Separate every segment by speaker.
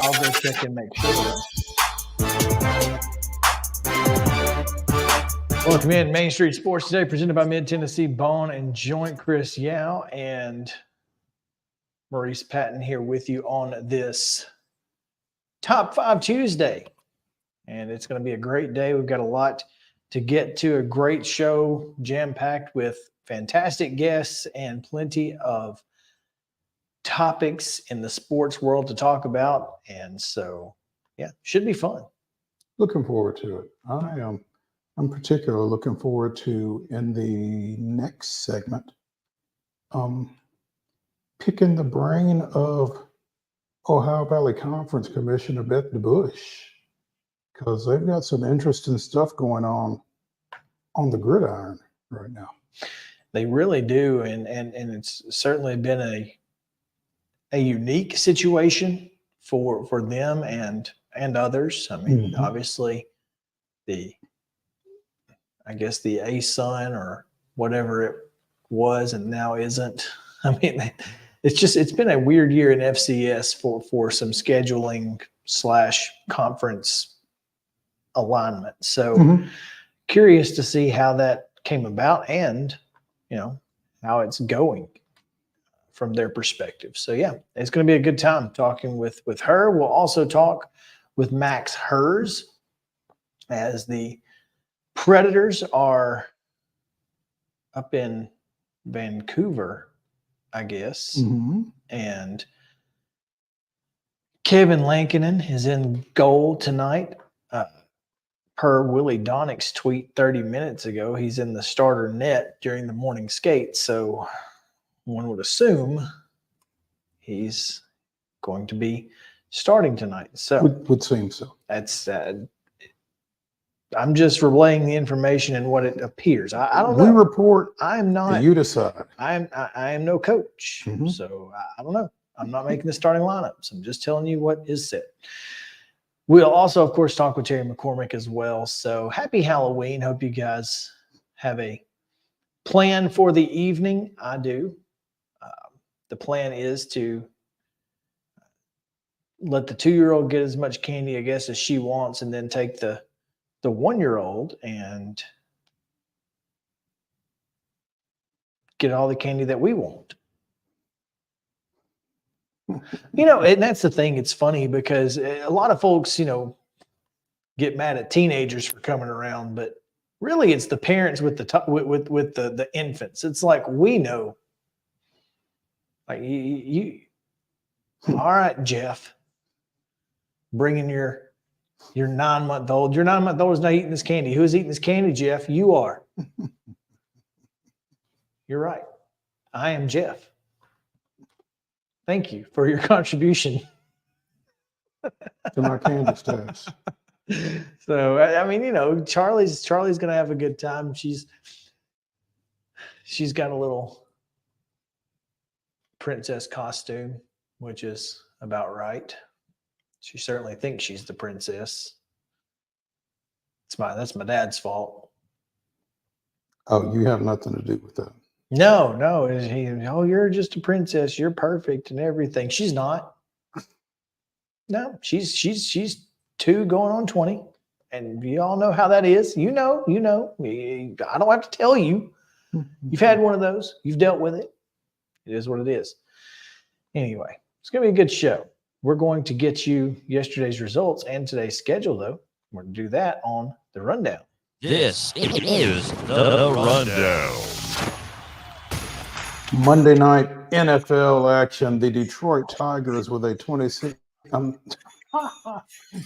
Speaker 1: I'll go check and make sure. Welcome in Main Street Sports Today, presented by Mid-Tennessee Bone and Joint. Chris Yao and Maurice Patton here with you on this Top 5 Tuesday. And it's going to be a great day. We've got a lot to get to, a great show, jam-packed with fantastic guests and plenty of topics in the sports world to talk about. And so, yeah, should be fun.
Speaker 2: Looking forward to it. I'm particularly looking forward to, in the next segment, picking the brain of Ohio Valley Conference Commissioner BETH DeBAUCHE, because they've got some interesting stuff going on the gridiron right now. They really do, and it's certainly been a unique situation for them and others. I mean, obviously I guess the A-Sun or whatever it was and now isn't. I mean, it's been a weird year in FCS for some scheduling / conference alignment. So curious to see how that came about and, how it's going from their perspective. So yeah, it's going to be a good time talking with her. We'll also talk with Max HERZ as the Predators are up in Vancouver, I guess. And Kevin Lankinen is in goal tonight. Per Willie Donick's tweet 30 minutes ago, he's in the starter net during the morning skate. So one would assume he's going to be starting tonight. So would seem so.
Speaker 1: That's I'm just relaying the information and what it appears. I don't know.
Speaker 2: We report.
Speaker 1: I'm not.
Speaker 2: You decide.
Speaker 1: I am no coach, so I don't know. I'm not making the starting lineups. I'm just telling you what is said. We'll also, of course, talk with Terry McCormick as well. So happy Halloween. Hope you guys have a plan for the evening. I do. The plan is to let the 2-year-old get as much candy, I guess, as she wants, and then take the 1-year-old and get all the candy that we want. And that's the thing. It's funny because a lot of folks, get mad at teenagers for coming around, but really it's the parents with the infants. It's like, we know, like you all right, Jeff, bringing your 9-month-old. Your 9-month-old is not eating this candy. Who's eating this candy, Jeff? You are. You're right. I am Jeff. Thank you for your contribution
Speaker 2: to my candy stash.
Speaker 1: So, I mean, Charlie's going to have a good time. She's got a little princess costume, which is about right. She certainly thinks she's the princess. That's my dad's fault.
Speaker 2: Oh, you have nothing to do with that.
Speaker 1: No. You're just a princess. You're perfect and everything. She's not. No, she's 2 going on 20. And you all know how that is. You know. I don't have to tell you. You've had one of those. You've dealt with it. It is what it is. Anyway, it's going to be a good show. We're going to get you yesterday's results and today's schedule, though. We're going to do that on the Rundown.
Speaker 3: This is the Rundown.
Speaker 2: Monday night NFL action. The Detroit Tigers with a 26.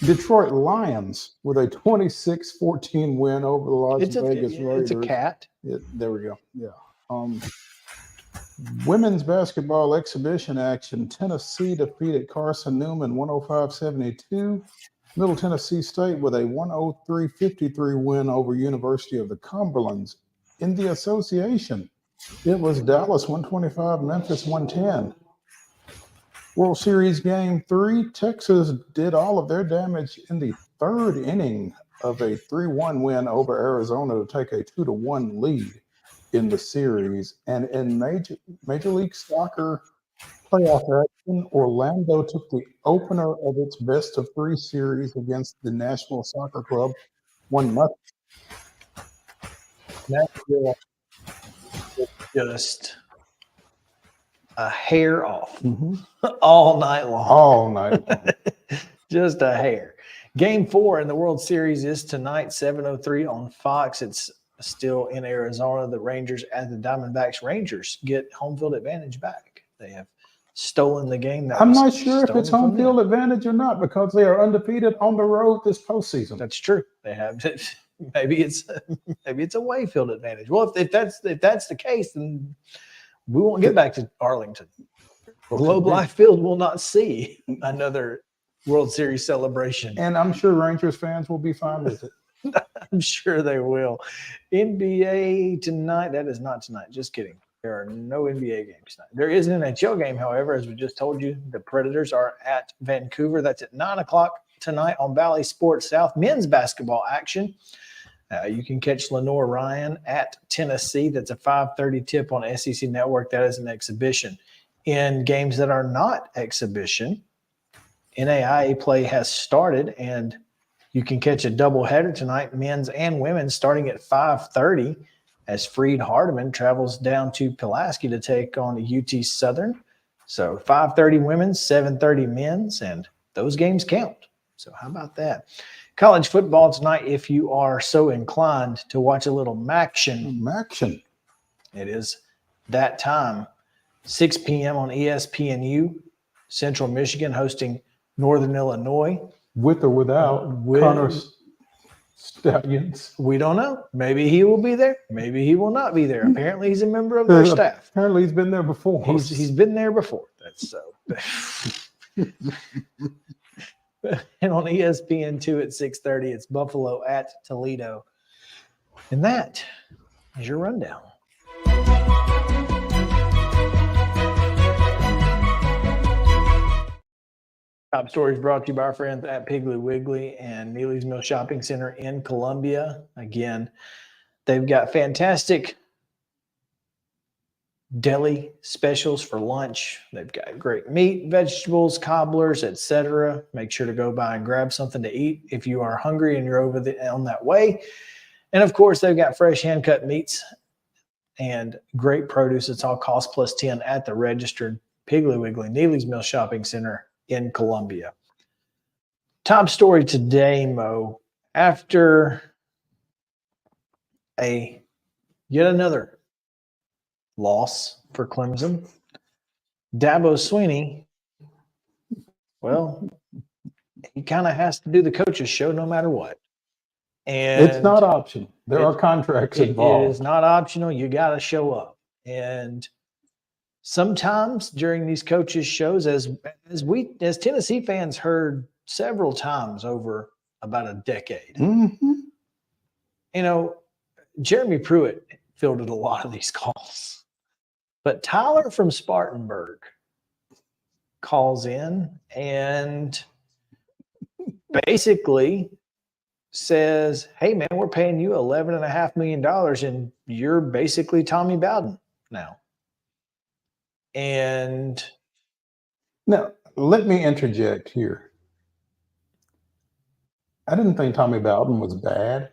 Speaker 2: Detroit Lions with a 26-14 win over the Las Vegas Raiders.
Speaker 1: It's a cat.
Speaker 2: There we go. Yeah. Women's basketball exhibition action. Tennessee defeated Carson Newman 105-72. Middle Tennessee State with a 103-53 win over University of the Cumberlands. In the association, it was Dallas 125, Memphis 110. World Series Game 3, Texas did all of their damage in the 3rd inning of a 3-1 win over Arizona to take a 2-1 lead in the series. And in Major League Soccer
Speaker 4: Playoff action, Orlando took the opener of its best-of-3 series against the Nashville Soccer Club, 1-0.
Speaker 2: Nashville just a hair off all night long.
Speaker 4: All night long.
Speaker 2: Just a hair. Game 4 in the World Series is tonight, 7:03 on Fox. It's still in Arizona. The Rangers at the Diamondbacks. Rangers get home field advantage back. They have stolen the game.
Speaker 4: I'm not sure if it's home field advantage or not because they are undefeated on the road this postseason.
Speaker 2: That's true. They have. Maybe it's away field advantage. Well, if that's the case, then we won't get back to Arlington. Globe Life Field will not see another World Series celebration.
Speaker 4: And I'm sure Rangers fans will be fine with it.
Speaker 2: I'm sure they will. NBA tonight. That is not tonight. Just kidding. There are no NBA games tonight. There is an NHL game, however, as we just told you. The Predators are at Vancouver. That's at 9 o'clock tonight on Valley Sports South. Men's basketball action. You can catch Lenore Ryan at Tennessee. That's a 5:30 tip on SEC Network. That is an exhibition. In games that are not exhibition, NAIA play has started, and you can catch a doubleheader tonight, men's and women's, starting at 5:30 as Freed Hardeman travels down to Pulaski to take on UT Southern. So 5:30 women's, 7:30 men's, and those games count. So how about that? College football tonight, if you are so inclined to watch a little Maction. It is that time. 6 p.m. on ESPNU. Central Michigan hosting Northern Illinois.
Speaker 4: With or without Connor Stallions.
Speaker 2: We don't know. Maybe he will be there. Maybe he will not be there. Apparently, he's a member of their staff.
Speaker 4: Apparently, he's been there before.
Speaker 2: He's been there before. That's so. And on ESPN2 at 6:30, it's Buffalo at Toledo. And that is your rundown. Top stories brought to you by our friends at Piggly Wiggly and Neely's Mill Shopping Center in Columbia. Again, they've got fantastic deli specials for lunch. They've got great meat, vegetables, cobblers, etc. Make sure to go by and grab something to eat if you are hungry and you're on that way. And of course, they've got fresh hand-cut meats and great produce. It's all cost plus 10 at the registered Piggly Wiggly, Neely's Mill Shopping Center in Columbia. Top story today, Mo. After yet another loss for Clemson, Dabo Swinney, well, he kind of has to do the coach's show no matter what. And
Speaker 4: it's not optional. There are contracts involved.
Speaker 2: It is not optional. You got to show up. And sometimes during these coaches' shows, as Tennessee fans heard several times over about a decade, you know, Jeremy Pruitt fielded a lot of these calls. But Tyler from Spartanburg calls in and basically says, hey, man, we're paying you $11.5 million and you're basically Tommy Bowden now. And
Speaker 4: now, let me interject here. I didn't think Tommy Bowden was bad.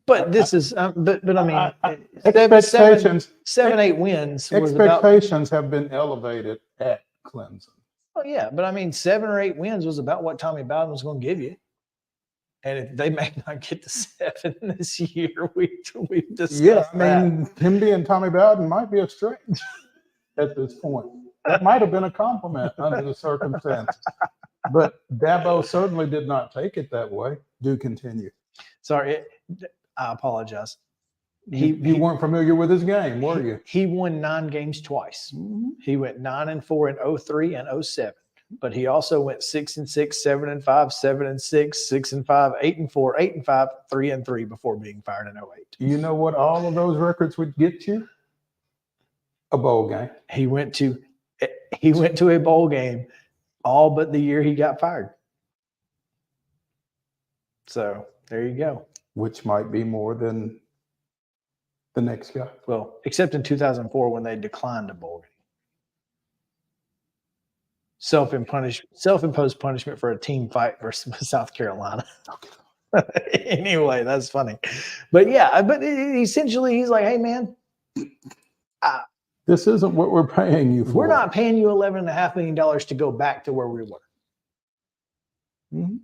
Speaker 2: But this is, but I mean,
Speaker 4: expectations,
Speaker 2: 7-8 wins.
Speaker 4: Expectations have been elevated at Clemson.
Speaker 2: Oh yeah, but I mean, 7 or 8 wins was about what Tommy Bowden was going to give you. And if they may not get to 7 this year, we've discussed
Speaker 4: I mean, him being Tommy Bowden might be a stretch at this point. That might have been a compliment under the circumstances. But Dabo certainly did not take it that way. Do continue.
Speaker 2: Sorry, I apologize.
Speaker 4: You weren't familiar with his game, were you?
Speaker 2: He won 9 games twice. He went 9-4 in 03 and 07. But he also went 6-6, 7-5, 7-6, 6-5, 8-4, 8-5, 3-3 before being fired in 08.
Speaker 4: You know what all of those records would get you? A bowl game.
Speaker 2: He went to a bowl game all but the year he got fired. So there you go.
Speaker 4: Which might be more than The next guy.
Speaker 1: Well, except in 2004 when they declined a bowl game. Self-imposed punishment for a team fight versus South Carolina. Anyway, that's funny. But yeah, but essentially he's like, hey man,
Speaker 4: This isn't what we're paying you for.
Speaker 1: we're not paying you $11.5 million to go back to where we were.
Speaker 4: Mhm.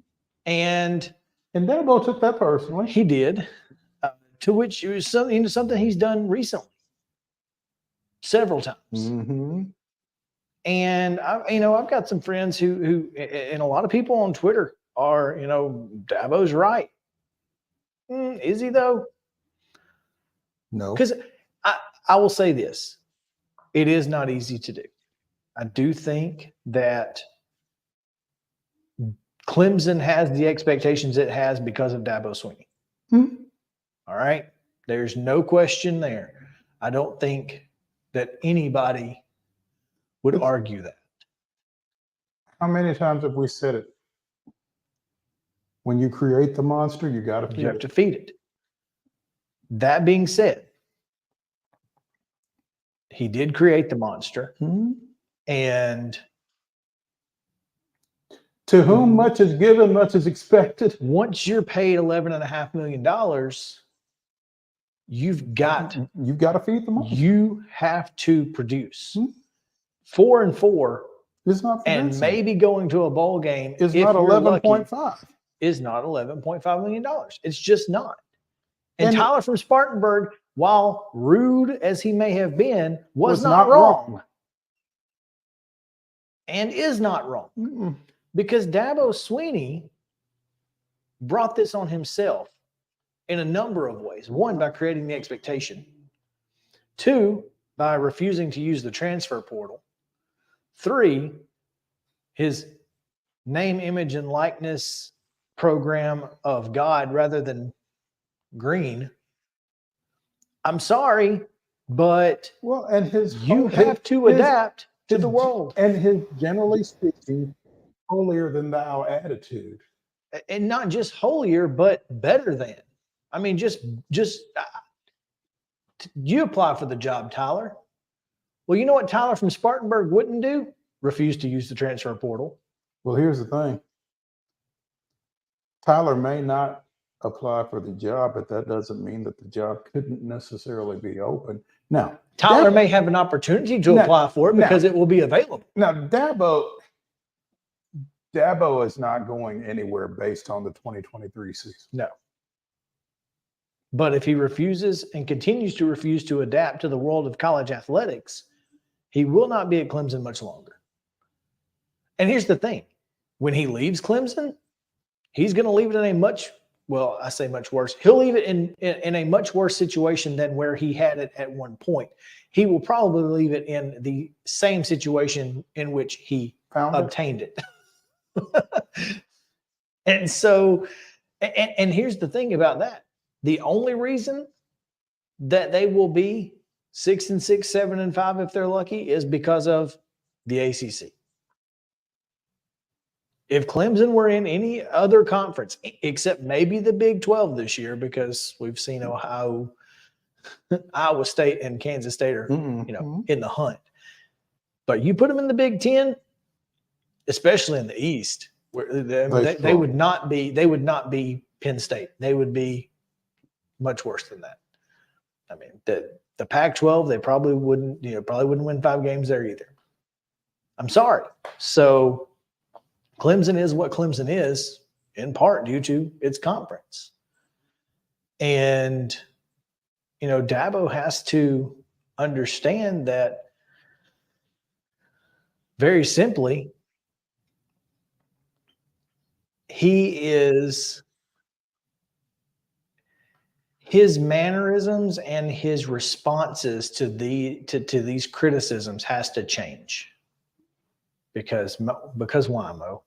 Speaker 1: And
Speaker 4: Dabo took that personally.
Speaker 1: he did, to which it was something he's done recently, several times.
Speaker 4: Mm-hmm.
Speaker 1: And I've got some friends who, and a lot of people on Twitter are, Dabo's right. Is he though?
Speaker 4: No.
Speaker 1: Because I will say this, it is not easy to do. I do think that Clemson has the expectations it has because of Dabo Swinney.
Speaker 4: Hmm.
Speaker 1: All right. There's no question there. I don't think that anybody would argue that.
Speaker 4: How many times have we said it? When you create the monster, you got to feed
Speaker 1: You have
Speaker 4: it.
Speaker 1: to feed it. That being said, he did create the monster.
Speaker 4: Hmm.
Speaker 1: And
Speaker 4: To whom much is given, much is expected.
Speaker 1: once you're paid $11.5 million, you've got
Speaker 4: You've got to feed the monster.
Speaker 1: you have to produce.
Speaker 4: Hmm.
Speaker 1: 4-4
Speaker 4: It's not
Speaker 1: and
Speaker 4: producing.
Speaker 1: maybe going to a bowl game
Speaker 4: It's
Speaker 1: if
Speaker 4: not
Speaker 1: you're lucky,
Speaker 4: 11.5.
Speaker 1: is not $11.5 million. It's just not. And
Speaker 4: And-
Speaker 1: Tyler from Spartanburg, while rude as he may have been, was not
Speaker 4: wrong.
Speaker 1: wrong. And is not wrong.
Speaker 4: Mm-mm.
Speaker 1: Because Dabo Swinney brought this on himself in a number of ways. One, by creating the expectation. Two, by refusing to use the transfer portal. Three, his name, image, and likeness program of God rather than green. I'm sorry, but
Speaker 4: Well, and
Speaker 1: you have to adapt to the world.
Speaker 4: And his, generally speaking, holier than thou attitude.
Speaker 1: And not just holier, but better than. I mean, you apply for the job, Tyler. Well, you know what Tyler from Spartanburg wouldn't do? Refuse to use the transfer portal.
Speaker 4: Well, here's the thing. Tyler may not apply for the job, but that doesn't mean that the job couldn't necessarily be open. Now,
Speaker 1: Tyler may have an opportunity to apply for it because it will be available.
Speaker 4: Now, Dabo is not going anywhere based on the 2023 season.
Speaker 1: No. But if he refuses and continues to refuse to adapt to the world of college athletics, he will not be at Clemson much longer. And here's the thing. When he leaves Clemson, he's going to leave it in a much worse. He'll leave it in a much worse situation than where he had it at one point. He will probably leave it in the same situation in which he obtained it. And so, and here's the thing about that. The only reason that they will be 6-6, 7-5 if they're lucky is because of the ACC. If Clemson were in any other conference, except maybe the Big 12 this year, because we've seen Iowa State and Kansas State are, in the hunt. But you put them in the Big 10, especially in the East, where they would not be Penn State. They would be much worse than that. I mean, the Pac-12, they probably wouldn't win 5 games there either. I'm sorry. So Clemson is what Clemson is, in part due to its conference. And, Dabo has to understand that very simply, his mannerisms and his responses to these criticisms has to change. Because why, Mo?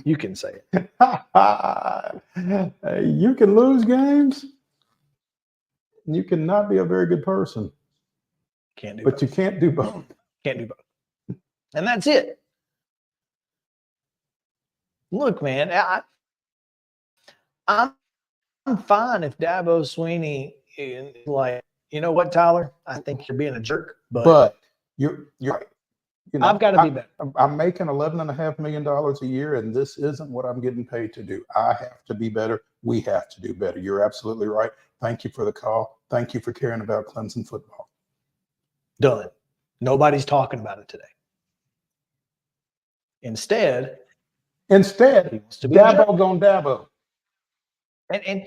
Speaker 1: You can say it.
Speaker 4: You can lose games. You cannot be a very good person.
Speaker 1: Can't do
Speaker 4: But
Speaker 1: both.
Speaker 4: you can't do both.
Speaker 1: Can't do both. And that's it. Look, man, fine if Dabo Swinney is like, you know what, Tyler? I think you're being a jerk,
Speaker 4: But you're right. You know,
Speaker 1: I've got to be better.
Speaker 4: I'm making $11.5 million a year, and this isn't what I'm getting paid to do. I have to be better. We have to do better. You're absolutely right. Thank you for the call. Thank you for caring about Clemson football.
Speaker 1: Done. Nobody's talking about it today. Instead, he wants to be a jerk.
Speaker 4: Dabo gone Dabo.
Speaker 1: And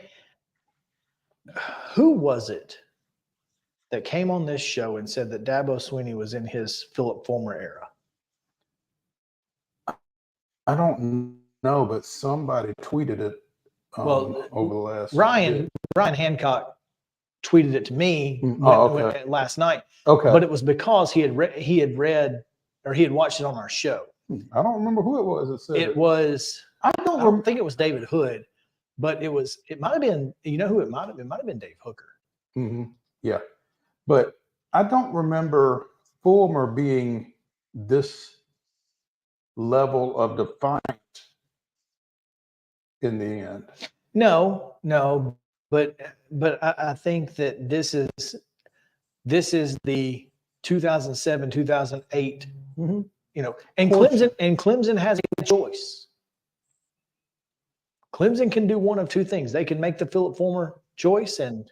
Speaker 1: who was it that came on this show and said that Dabo Swinney was in his Philip Fulmer era?
Speaker 4: I don't know, but somebody tweeted it over the last.
Speaker 1: Ryan Hancock tweeted it to me last night.
Speaker 4: Okay.
Speaker 1: But it was because he had read or he had watched it on our show.
Speaker 4: I don't remember who it was that said it.
Speaker 1: It was,
Speaker 4: I
Speaker 1: I don't think it was David Hood, but it might have been, you know who it might have been? It might have been Dave Hooker.
Speaker 4: Mm-hmm. Yeah. But I don't remember Fulmer being this level of defiant in the end.
Speaker 1: No, but I think that this is the 2007, 2008,
Speaker 4: Mm-hmm.
Speaker 1: you know, and Clemson has a choice. Clemson can do one of two things. They can make the Philip Fulmer choice and,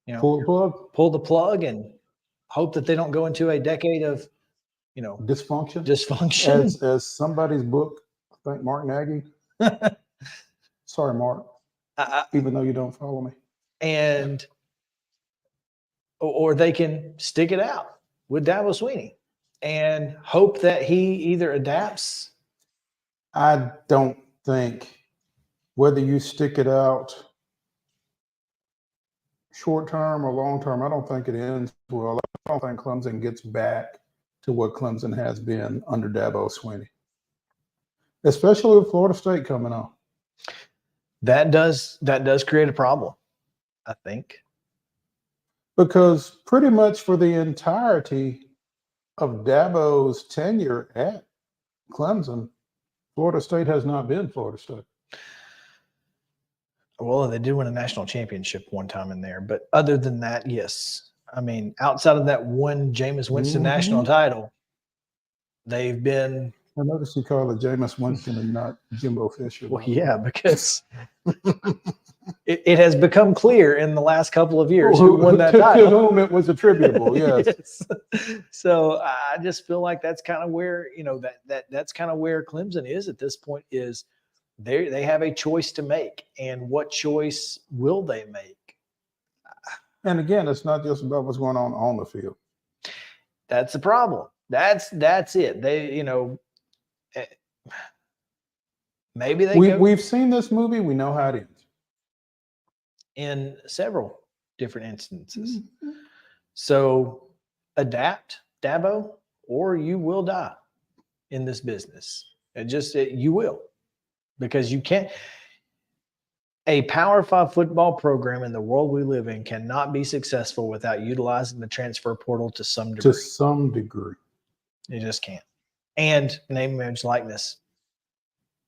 Speaker 1: you know, pull the plug and hope that they don't go into a decade of, you know,
Speaker 4: dysfunction. As somebody's book, I think Mark Nagy. Sorry, Mark. Even though you don't follow me.
Speaker 1: And or they can stick it out with Dabo Swinney and hope that he either adapts.
Speaker 4: I don't think whether you stick it out short term or long term, I don't think it ends well. I don't think Clemson gets back to what Clemson has been under Dabo Swinney, especially with Florida State coming on.
Speaker 1: That does create a problem, I think.
Speaker 4: Because pretty much for the entirety of Dabo's tenure at Clemson, Florida State has not been Florida State.
Speaker 1: Well, they did win a national championship one time in there, but other than that, yes. I mean, outside of that one Jameis Winston national title, they've been.
Speaker 4: I noticed you call it Jameis Winston and not Jimbo Fisher.
Speaker 1: Well, yeah, because it has become clear in the last couple of years who won that title.
Speaker 4: To whom it was attributable, yes.
Speaker 1: Yes. So I just feel like that's kind of where, you know, that's kind of where Clemson is at this point is they have a choice to make. And what choice will they make?
Speaker 4: And again, it's not just about what's going on the field.
Speaker 1: That's the problem. That's it. They, you know, maybe
Speaker 4: we've seen this movie. We know how it ends.
Speaker 1: In several different instances. Mm-hmm. So adapt, Dabo, or you will die in this business. You will, because you can't. A Power 5 football program in the world we live in cannot be successful without utilizing the transfer portal to some degree.
Speaker 4: To some degree.
Speaker 1: You just can't. And name, image, likeness.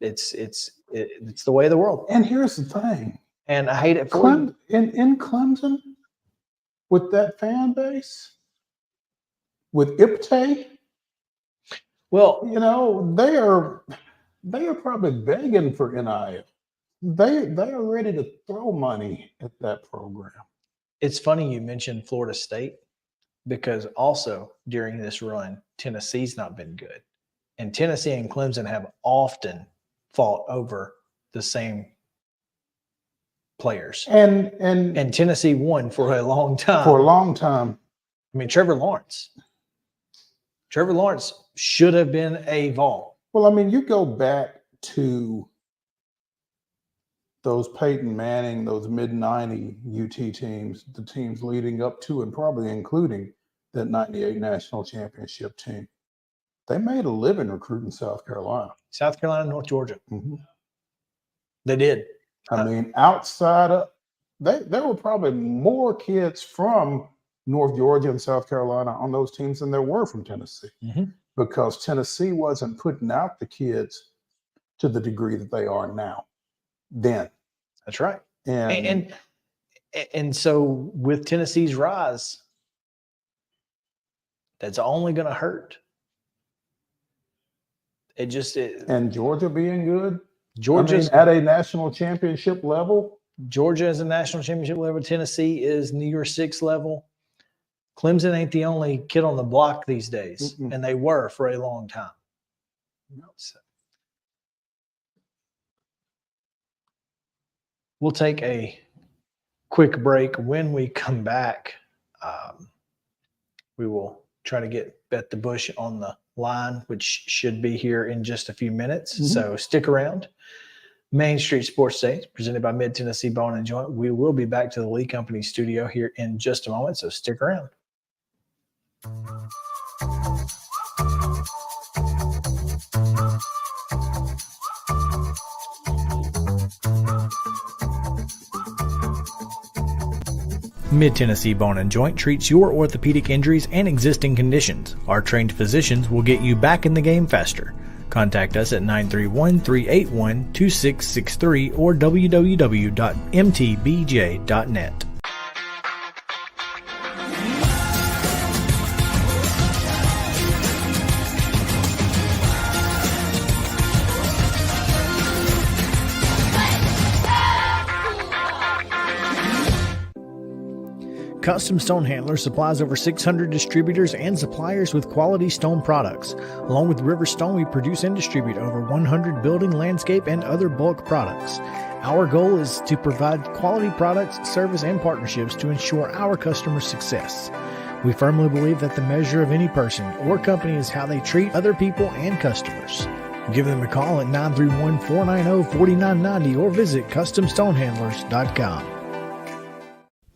Speaker 1: It's the way of the world.
Speaker 4: And here's the thing.
Speaker 1: And I hate it for you.
Speaker 4: In Clemson, with that fan base, with IPTE,
Speaker 1: well,
Speaker 4: you know, they are probably begging for NIL. They are ready to throw money at that program.
Speaker 1: It's funny you mentioned Florida State because also during this run, Tennessee's not been good. And Tennessee and Clemson have often fought over the same players. And Tennessee won for a long time.
Speaker 4: For a long time.
Speaker 1: I mean, Trevor Lawrence should have been a Vol.
Speaker 4: Well, I mean, you go back to those Peyton Manning, those mid-90 UT teams, the teams leading up to and probably including that 98 national championship team. They made a living recruiting South Carolina.
Speaker 1: South Carolina, North Georgia.
Speaker 4: Mm-hmm.
Speaker 1: They did.
Speaker 4: I mean, outside of there were probably more kids from North Georgia and South Carolina on those teams than there were from Tennessee, because Tennessee wasn't putting out the kids to the degree that they are now. Then,
Speaker 1: That's right.
Speaker 4: And
Speaker 1: And so with Tennessee's rise, that's only going to hurt.
Speaker 4: and Georgia being good.
Speaker 1: Georgia's
Speaker 4: at a national championship level.
Speaker 1: Georgia is a national championship level. Tennessee is New Year's Six level. Clemson ain't the only kid on the block these days, and they were for a long time. So we'll take a quick break. When we come back, we will try to get Beth DeBAUCHE on the line, which should be here in just a few minutes. So stick around. Main Street Sports Day, presented by Mid Tennessee Bone and Joint. We will be back to the Lee Company studio here in just a moment, so stick around. Mid Tennessee Bone and Joint treats your orthopedic injuries and existing conditions. Our trained physicians will get you back in the game faster. Contact us at 931-381-2663 or www.mtbj.net. Custom Stone Handler supplies over 600 distributors and suppliers with quality stone products. Along with River Stone, we produce and distribute over 100 building, landscape, and other bulk products. Our goal is to provide quality products, service, and partnerships to ensure our customers' success. We firmly believe that the measure of any person or company is how they treat other people and customers. Give them a call at 931-490-4990 or visit CustomStonehandlers.com.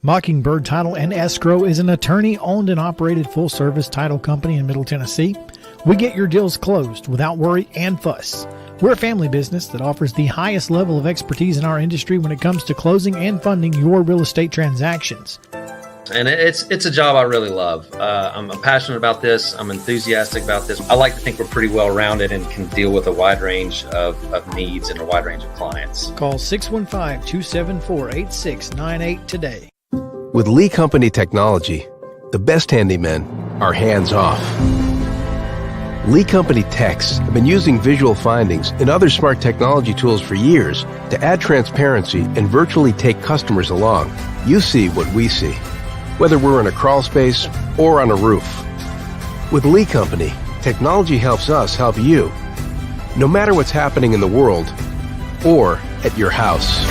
Speaker 1: Mockingbird Title and Escrow is an attorney-owned and operated full-service title company in Middle Tennessee. We get your deals closed without worry and fuss. We're a family business that offers the highest level of expertise in our industry when it comes to closing and funding your real estate transactions.
Speaker 5: And it's a job I really love. I'm passionate about this. I'm enthusiastic about this. I like to think we're pretty well-rounded and can deal with a wide range of needs and a wide range of clients.
Speaker 1: Call 615-274-8698 today.
Speaker 6: With Lee Company technology, the best handymen are hands-off. Lee Company techs have been using visual findings and other smart technology tools for years to add transparency and virtually take customers along. You see what we see, whether we're in a crawl space or on a roof. With Lee Company, technology helps us help you, no matter what's happening in the world or at your house.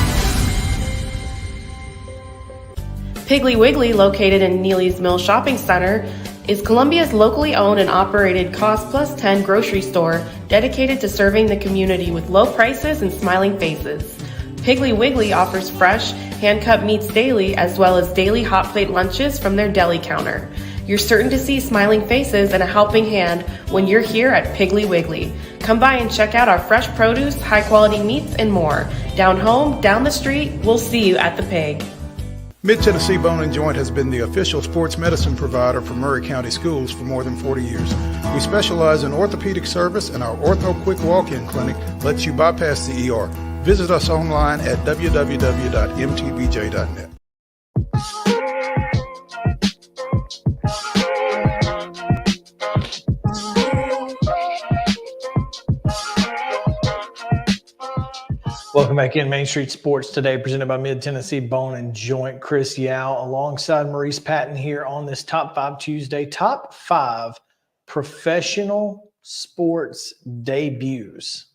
Speaker 7: Piggly Wiggly, located in Neely's Mill Shopping Center, is Columbia's locally owned and operated Cost Plus 10 grocery store dedicated to serving the community with low prices and smiling faces. Piggly Wiggly offers fresh, hand-cut meats daily as well as daily hot plate lunches from their deli counter. You're certain to see smiling faces and a helping hand when you're here at Piggly Wiggly. Come by and check out our fresh produce, high-quality meats, and more. Down home, down the street, we'll see you at the Pig.
Speaker 8: Mid-Tennessee Bone and Joint has been the official sports medicine provider for Murray County Schools for more than 40 years. We specialize in orthopedic service, and our Ortho Quick Walk-In Clinic lets you bypass the ER. Visit us online at www.mtbj.net.
Speaker 1: Welcome back in Main Street Sports Today, presented by Mid Tennessee Bone and Joint. Chris Yao alongside Maurice Patton here on this Top 5 Tuesday. Top 5 professional sports debuts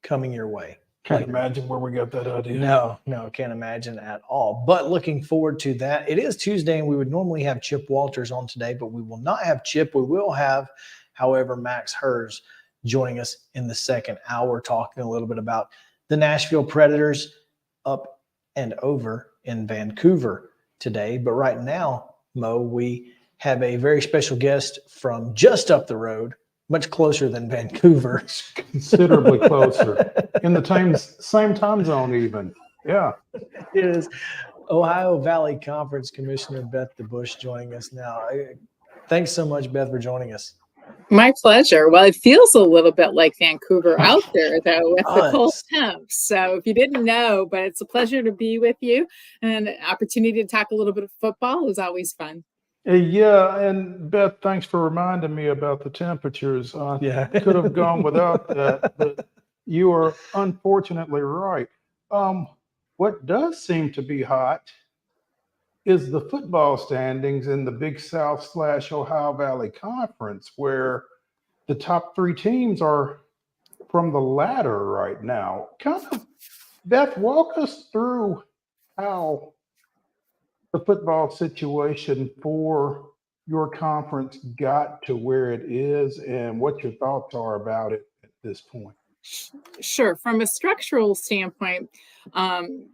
Speaker 1: coming your way.
Speaker 4: Can't imagine where we got that idea.
Speaker 1: No, can't imagine at all. But looking forward to that. It is Tuesday, and we would normally have Chip Walters on today, but we will not have Chip. We will have, however, Max HERZ joining us in the second hour, talking a little bit about the Nashville Predators up and over in Vancouver today. But right now, Mo, we have a very special guest from just up the road, much closer than Vancouver.
Speaker 4: Considerably closer. In the same time zone even. Yeah.
Speaker 1: It is Ohio Valley Conference Commissioner Beth DeBAUCHE joining us now. Thanks so much, Beth, for joining us.
Speaker 9: My pleasure. Well, it feels a little bit like Vancouver out there, though, with the cold
Speaker 2: Us.
Speaker 9: temps. So if you didn't know, but it's a pleasure to be with you, and an opportunity to talk a little bit of football is always fun.
Speaker 4: Yeah, and Beth, thanks for reminding me about the temperatures.
Speaker 2: Yeah.
Speaker 4: Could have gone without that, but you are unfortunately right. What does seem to be hot is the football standings in the Big South / Ohio Valley Conference, where the top 3 teams are from the ladder right now. Kind of, Beth, walk us through how the football situation for your conference got to where it is and what your thoughts are about it at this point.
Speaker 9: Sure. From a structural standpoint,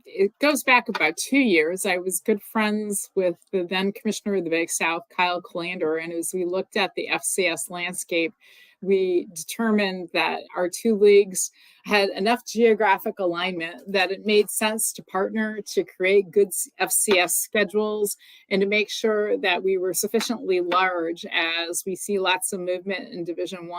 Speaker 9: it goes back about 2 years. I was good friends with the then commissioner of the Big South, Kyle Colander, and as we looked at the FCS landscape, we determined that our 2 leagues had enough geographic alignment that it made sense to partner to create good FCS schedules and to make sure that we were sufficiently large, as we see lots of movement in Division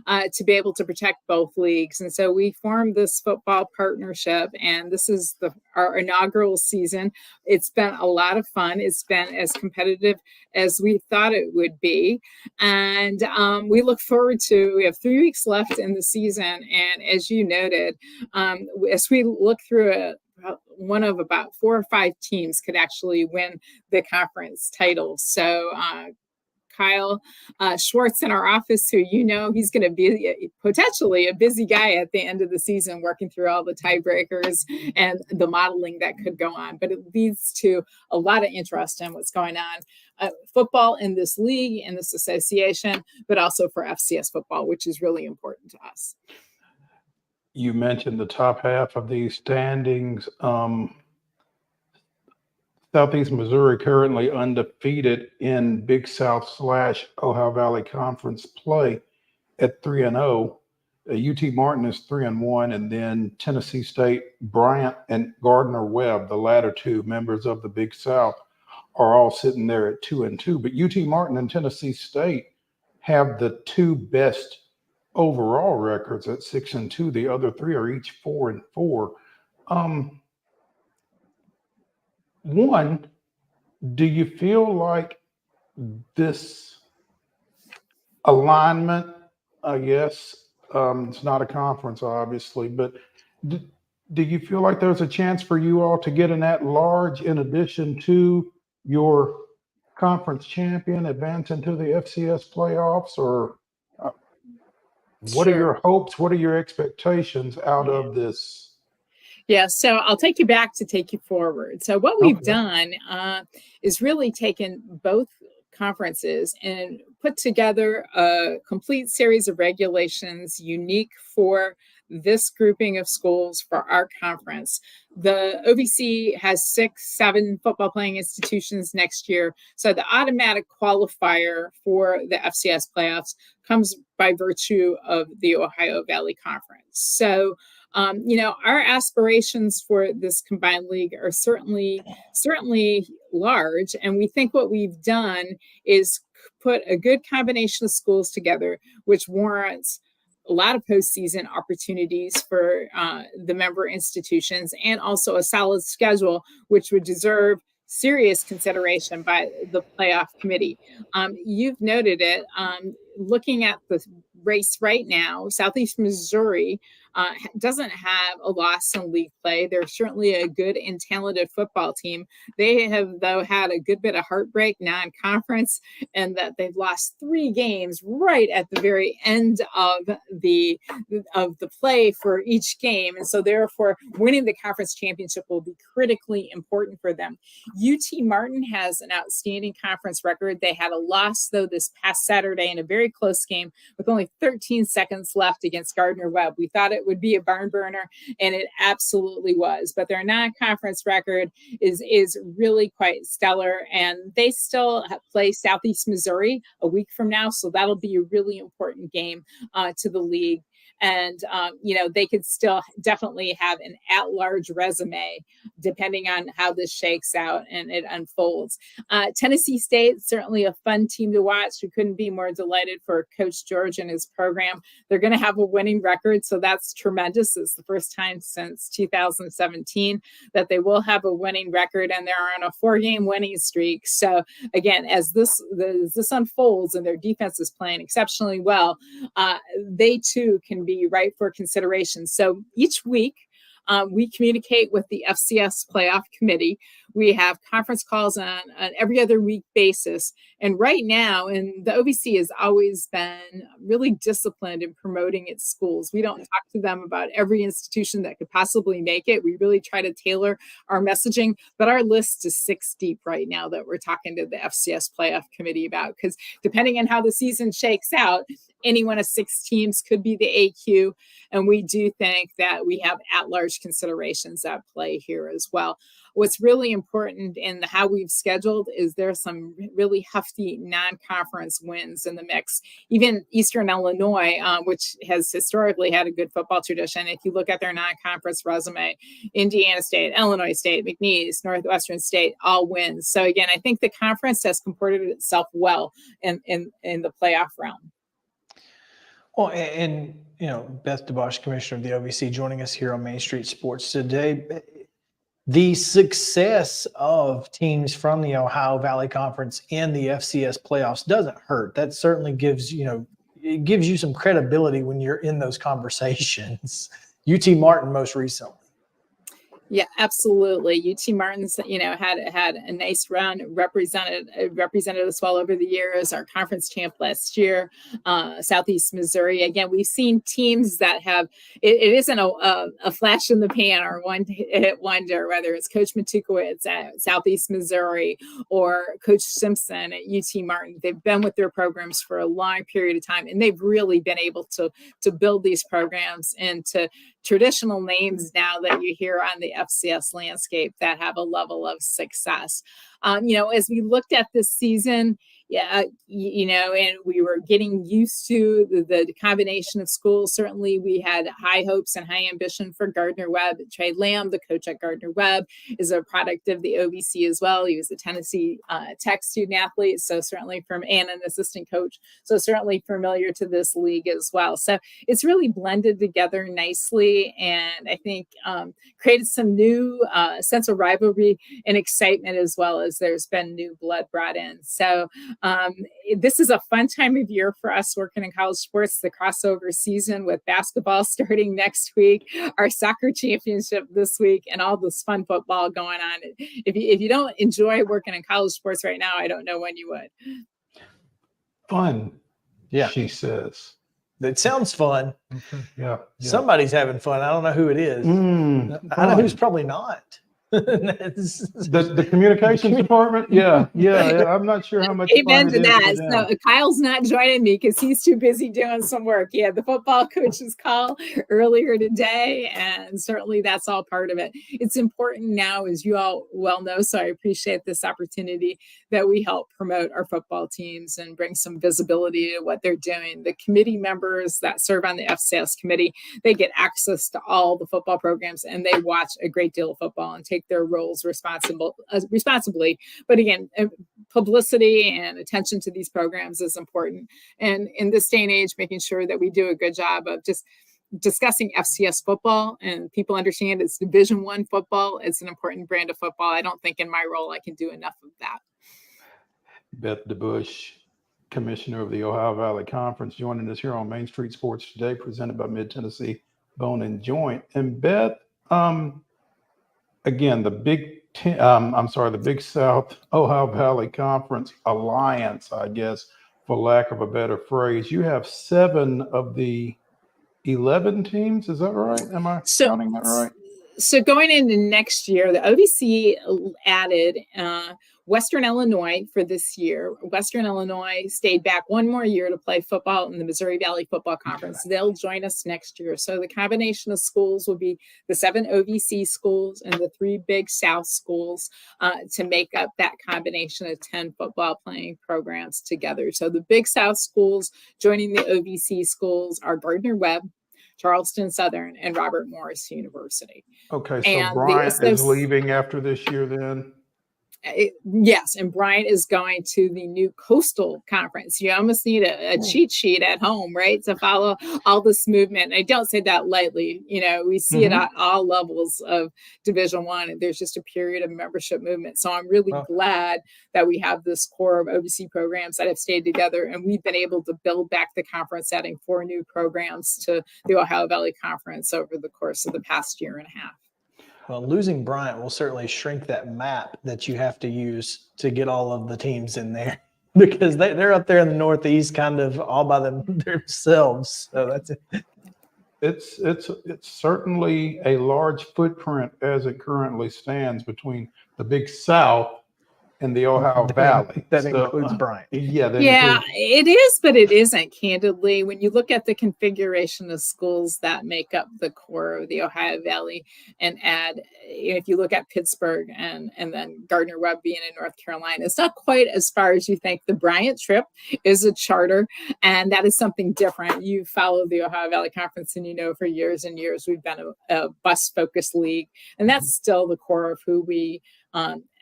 Speaker 9: I, to be able to protect both leagues. And so we formed this football partnership, and this is our inaugural season. It's been a lot of fun. It's been as competitive as we thought it would be. And we look forward to, we have 3 weeks left in the season. And as you noted, as we look through it, one of about 4 or 5 teams could actually win the conference title. So Kyle Schwartz in our office, who he's going to be potentially a busy guy at the end of the season, working through all the tiebreakers and the modeling that could go on. But it leads to a lot of interest in what's going on, football in this league, in this association, but also for FCS football, which is really important to us.
Speaker 4: You mentioned the top half of these standings. Southeast Missouri currently undefeated in Big South / Ohio Valley Conference play at 3-0. UT Martin is 3-1, and then Tennessee State, Bryant, and Gardner Webb, the latter 2 members of the Big South, are all sitting there at 2-2. But UT Martin and Tennessee State have the 2 best overall records at 6-2. The other 3 are each 4-4. One, do you feel like this alignment, I guess, it's not a conference, obviously, but do you feel like there's a chance for you all to get an at-large in addition to your conference champion advance into the FCS playoffs? Or what are your hopes? What are your expectations out of this?
Speaker 9: Yeah, so I'll take you back to take you forward. So what we've done is really taken both conferences and put together a complete series of regulations unique for this grouping of schools for our conference. The OVC has 6-7 football playing institutions next year. So the automatic qualifier for the FCS playoffs comes by virtue of the Ohio Valley Conference. So our aspirations for this combined league are certainly large. And we think what we've done is put a good combination of schools together, which warrants a lot of postseason opportunities for the member institutions, and also a solid schedule, which would deserve serious consideration by the playoff committee. You've noted it. Looking at the race right now, Southeast Missouri doesn't have a loss in league play. They're certainly a good and talented football team. They have, though, had a good bit of heartbreak non-conference, and that they've lost 3 games right at the very end of the play for each game. And so therefore, winning the conference championship will be critically important for them. UT Martin has an outstanding conference record. They had a loss, though, this past Saturday in a very close game with only 13 seconds left against Gardner Webb. We thought it would be a barn burner, and it absolutely was. But their non-conference record is really quite stellar, and they still play Southeast Missouri a week from now, so that'll be a really important game to the league. And, they could still definitely have an at-large resume depending on how this shakes out and it unfolds. Tennessee State, certainly a fun team to watch. We couldn't be more delighted for Coach George and his program. They're going to have a winning record, so that's tremendous. It's the first time since 2017 that they will have a winning record, and they're on a 4-game winning streak. So again, as this unfolds and their defense is playing exceptionally well, they too can be right for consideration. So each week, we communicate with the FCS playoff committee. We have conference calls on every other week basis. And right now, and the OVC has always been really disciplined in promoting its schools. We don't talk to them about every institution that could possibly make it. We really try to tailor our messaging, but our list is 6 deep right now that we're talking to the FCS playoff committee about, because depending on how the season shakes out, any one of 6 teams could be the AQ. And we do think that we have at-large considerations at play here as well. What's really important in how we've scheduled is there's some really hefty non-conference wins in the mix. Even Eastern Illinois, which has historically had a good football tradition, if you look at their non-conference resume, Indiana State, Illinois State, McNeese, Northwestern State, all wins. So again, I think the conference has comported itself well in the playoff realm.
Speaker 1: Well, and Beth DeBAUCHE, Commissioner of the OVC, joining us here on Main Street Sports today. The success of teams from the Ohio Valley Conference in the FCS playoffs doesn't hurt. That certainly gives you some credibility when you're in those conversations. UT Martin most recently.
Speaker 9: Yeah, absolutely. UT Martin's, had a nice run, represented us well over the years. Our conference champ last year, Southeast Missouri. Again, we've seen teams that have it isn't a flash in the pan or one hit wonder, whether it's Coach Matukowicz at Southeast Missouri or Coach Simpson at UT Martin. They've been with their programs for a long period of time, and they've really been able to build these programs into traditional names now that you hear on the FCS landscape that have a level of success. As we looked at this season, and we were getting used to the combination of schools. Certainly, we had high hopes and high ambition for Gardner Webb. Trey Lamb, the coach at Gardner Webb, is a product of the OVC as well. He was a Tennessee Tech student athlete, so certainly and an assistant coach, so certainly familiar to this league as well. So it's really blended together nicely, and I think created some new sense of rivalry and excitement, as well as there's been new blood brought in. So this is a fun time of year for us working in college sports, the crossover season with basketball starting next week, our soccer championship this week, and all this fun football going on. If you don't enjoy working in college sports right now, I don't know when you would.
Speaker 4: Fun.
Speaker 1: Yeah.
Speaker 4: She says.
Speaker 1: It sounds fun.
Speaker 4: Okay. Yeah.
Speaker 1: Somebody's having fun. I don't know who it is. I know who's probably not.
Speaker 4: The communications department. Yeah. I'm not sure how much.
Speaker 9: Amen to that. So Kyle's not joining me because he's too busy doing some work. He had the football coach's call earlier today, and certainly that's all part of it. It's important now, as you all well know, so I appreciate this opportunity, that we help promote our football teams and bring some visibility to what they're doing. The committee members that serve on the FCS committee, they get access to all the football programs, and they watch a great deal of football and take their roles responsibly. But again, publicity and attention to these programs is important. And in this day and age, making sure that we do a good job of just discussing FCS football and people understand it's Division I football. It's an important brand of football. I don't think in my role I can do enough of that.
Speaker 4: Beth DeBAUCHE, Commissioner of the Ohio Valley Conference, joining us here on Main Street Sports today, presented by Mid-Tennessee Bone and Joint. And Beth, again, the Big South Ohio Valley Conference Alliance, I guess, for lack of a better phrase. You have 7 of the 11 teams. Is that right? Am I counting that right?
Speaker 9: So going into next year, the OVC added Western Illinois for this year. Western Illinois stayed back one more year to play football in the Missouri Valley Football Conference. They'll join us next year. So the combination of schools will be the 7 OVC schools and the 3 Big South schools to make up that combination of 10 football playing programs together. So the Big South schools joining the OVC schools are Gardner Webb, Charleston Southern, and Robert Morris University.
Speaker 4: Okay, so
Speaker 9: And
Speaker 4: Bryant is leaving after this year then?
Speaker 9: Yes, and Bryant is going to the new Coastal Conference. You almost need a cheat sheet at home, right, to follow all this movement. And I don't say that lightly. You know, we see it at all levels of Division I, and there's just a period of membership movement. So I'm really glad that we have this core of OVC programs that have stayed together, and we've been able to build back the conference, adding 4 new programs to the Ohio Valley Conference over the course of the past year and a half.
Speaker 2: Well, losing Bryant will certainly shrink that map that you have to use to get all of the teams in there, because they're up there in the Northeast kind of all by themselves. So that's it.
Speaker 4: It's certainly a large footprint as it currently stands between the Big South and the Ohio Valley.
Speaker 2: That includes Bryant.
Speaker 4: Yeah,
Speaker 9: it is, but it isn't, candidly. When you look at the configuration of schools that make up the core of the Ohio Valley, and add, if you look at Pittsburgh and then Gardner-Webb being in North Carolina, it's not quite as far as you think. The Bryant trip is a charter, and that is something different. You follow the Ohio Valley Conference, and you know for years and years we've been a bus-focused league, and that's still the core of who we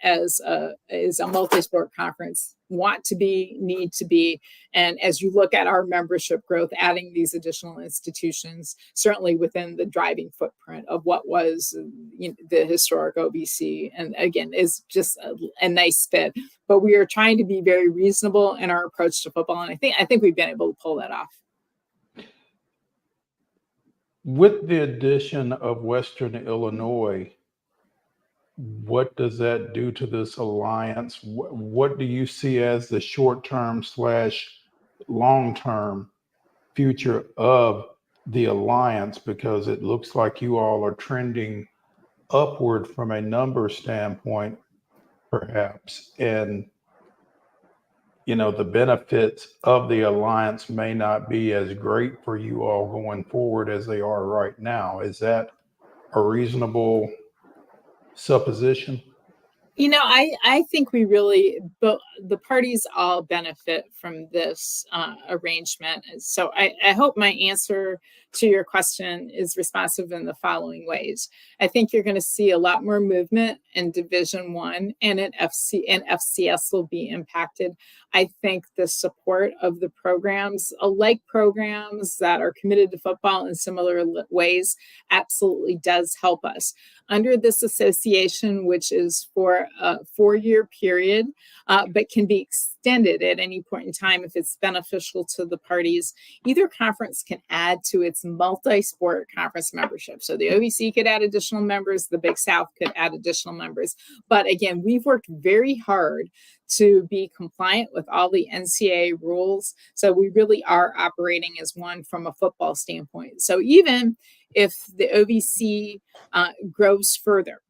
Speaker 9: as a multi-sport conference want to be, need to be. And as you look at our membership growth, adding these additional institutions, certainly within the driving footprint of what was the historic OVC, and again, is just a nice fit. But we are trying to be very reasonable in our approach to football, and I think we've been able to pull that off.
Speaker 4: With the addition of Western Illinois, what does that do to this alliance? What do you see as the short-term / long-term future of the alliance? Because it looks like you all are trending upward from a number standpoint, perhaps. And, you know, the benefits of the alliance may not be as great for you all going forward as they are right now. Is that a reasonable supposition?
Speaker 9: You know, I think we really, the parties all benefit from this arrangement. So I hope my answer to your question is responsive in the following ways. I think you're going to see a lot more movement in Division I, and FCS will be impacted. I think the support of the programs, like programs that are committed to football in similar ways, absolutely does help us. Under this association, which is for a 4-year period, but can be extended at any point in time if it's beneficial to the parties, either conference can add to its multi-sport conference membership. So the OVC could add additional members, the Big South could add additional members. But again, we've worked very hard to be compliant with all the NCAA rules. So we really are operating as one from a football standpoint. So even if the OVC grows further,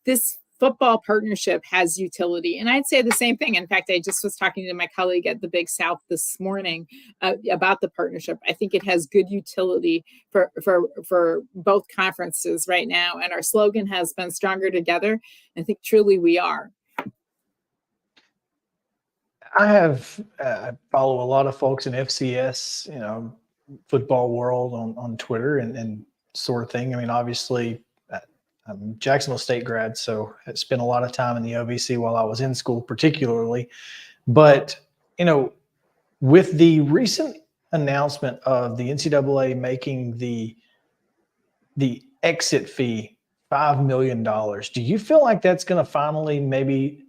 Speaker 9: this football partnership has utility. And I'd say the same thing. In fact, I just was talking to my colleague at the Big South this morning about the partnership. I think it has good utility for both conferences right now. And our slogan has been stronger together. I think truly we are.
Speaker 2: I follow a lot of folks in FCS, you know, football world on Twitter and sort of thing. I mean, obviously, I'm a Jacksonville State grad, so I spent a lot of time in the OVC while I was in school, particularly. But, you know, with the recent announcement of the NCAA making the exit fee $5 million, do you feel like that's going to finally maybe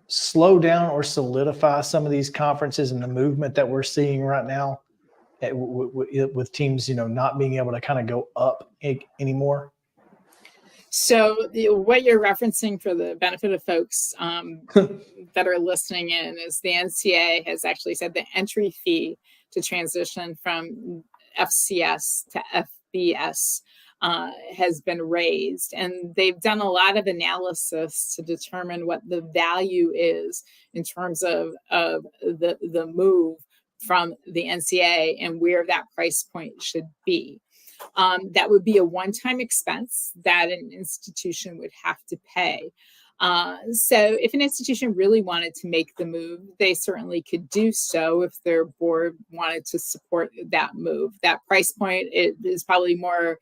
Speaker 2: slow down or solidify some of these conferences and the movement that we're seeing right now with teams, you know, not being able to kind of go up anymore?
Speaker 9: So what you're referencing, for the benefit of folks that are listening in, is the NCAA has actually said the entry fee to transition from FCS to FBS has been raised. And they've done a lot of analysis to determine what the value is in terms of the move from the NCAA and where that price point should be. That would be a one-time expense that an institution would have to pay. So if an institution really wanted to make the move, they certainly could do so if their board wanted to support that move. That price point is probably more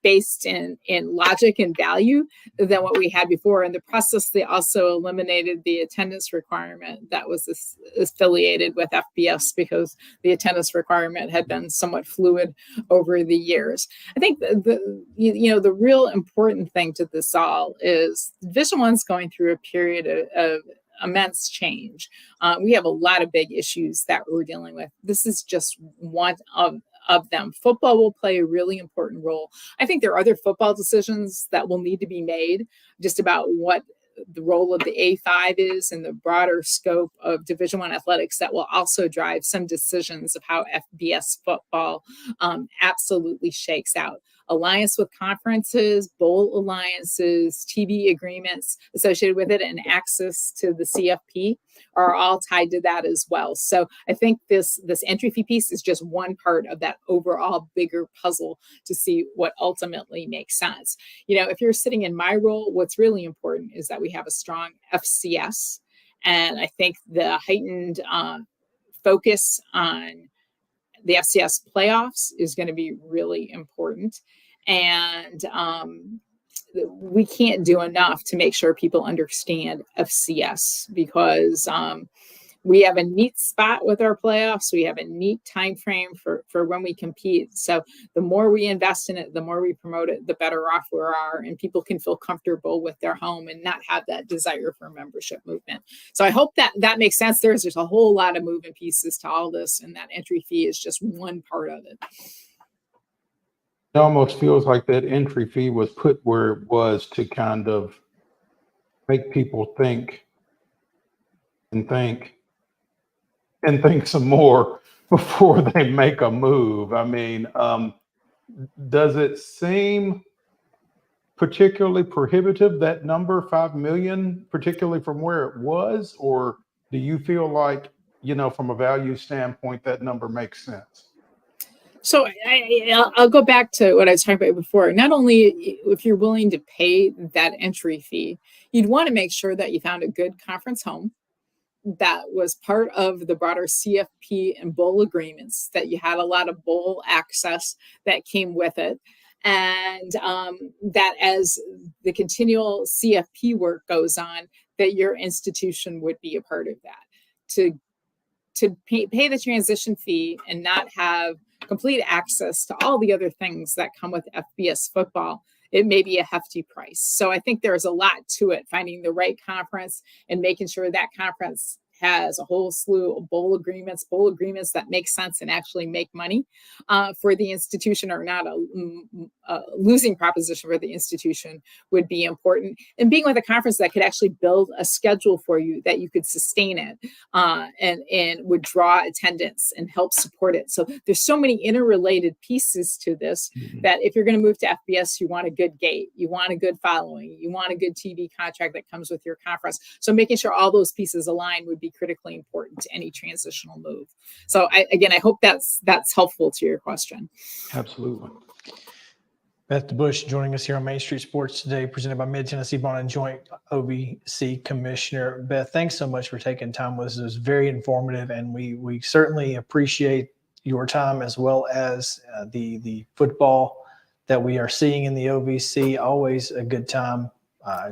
Speaker 9: based in logic and value than what we had before. In the process, they also eliminated the attendance requirement that was affiliated with FBS because the attendance requirement had been somewhat fluid over the years. I think the real important thing to this all is Division I's going through a period of immense change. We have a lot of big issues that we're dealing with. This is just one of them. Football will play a really important role. I think there are other football decisions that will need to be made just about what the role of the A5 is in the broader scope of Division I athletics that will also drive some decisions of how FBS football absolutely shakes out. Alliance with conferences, bowl alliances, TV agreements associated with it, and access to the CFP are all tied to that as well. So I think this entry fee piece is just one part of that overall bigger puzzle to see what ultimately makes sense. If you're sitting in my role, what's really important is that we have a strong FCS. And I think the heightened focus on the FCS playoffs is going to be really important. And we can't do enough to make sure people understand FCS because we have a neat spot with our playoffs. We have a neat time frame for when we compete. So the more we invest in it, the more we promote it, the better off we are, and people can feel comfortable with their home and not have that desire for membership movement. So I hope that makes sense. There's a whole lot of moving pieces to all this, and that entry fee is just one part of it.
Speaker 4: It almost feels like that entry fee was put where it was to kind of make people think some more before they make a move. I mean, does it seem particularly prohibitive, that number, 5 million, particularly from where it was? Or do you feel like, from a value standpoint, that number makes sense?
Speaker 9: So I'll go back to what I was talking about before. Not only if you're willing to pay that entry fee, you'd want to make sure that you found a good conference home that was part of the broader CFP and bowl agreements, that you had a lot of bowl access that came with it. And that as the continual CFP work goes on, that your institution would be a part of that. To pay the transition fee and not have complete access to all the other things that come with FBS football, it may be a hefty price. So I think there's a lot to it, finding the right conference and making sure that conference has a whole slew of bowl agreements that make sense and actually make money for the institution, or not a losing proposition for the institution, would be important. And being with a conference that could actually build a schedule for you that you could sustain it and would draw attendance and help support it. So there's so many interrelated pieces to this that if you're going to move to FBS, you want a good gate, you want a good following, you want a good TV contract that comes with your conference. So making sure all those pieces align would be critically important to any transitional move. So I hope that's helpful to your question.
Speaker 4: Absolutely.
Speaker 1: Beth DeBAUCHE joining us here on Main Street Sports today, presented by Mid-Tennessee Bone and Joint OVC Commissioner. Beth, thanks so much for taking time with us. It was very informative, and we certainly appreciate your time, as well as the football that we are seeing in the OVC. Always a good time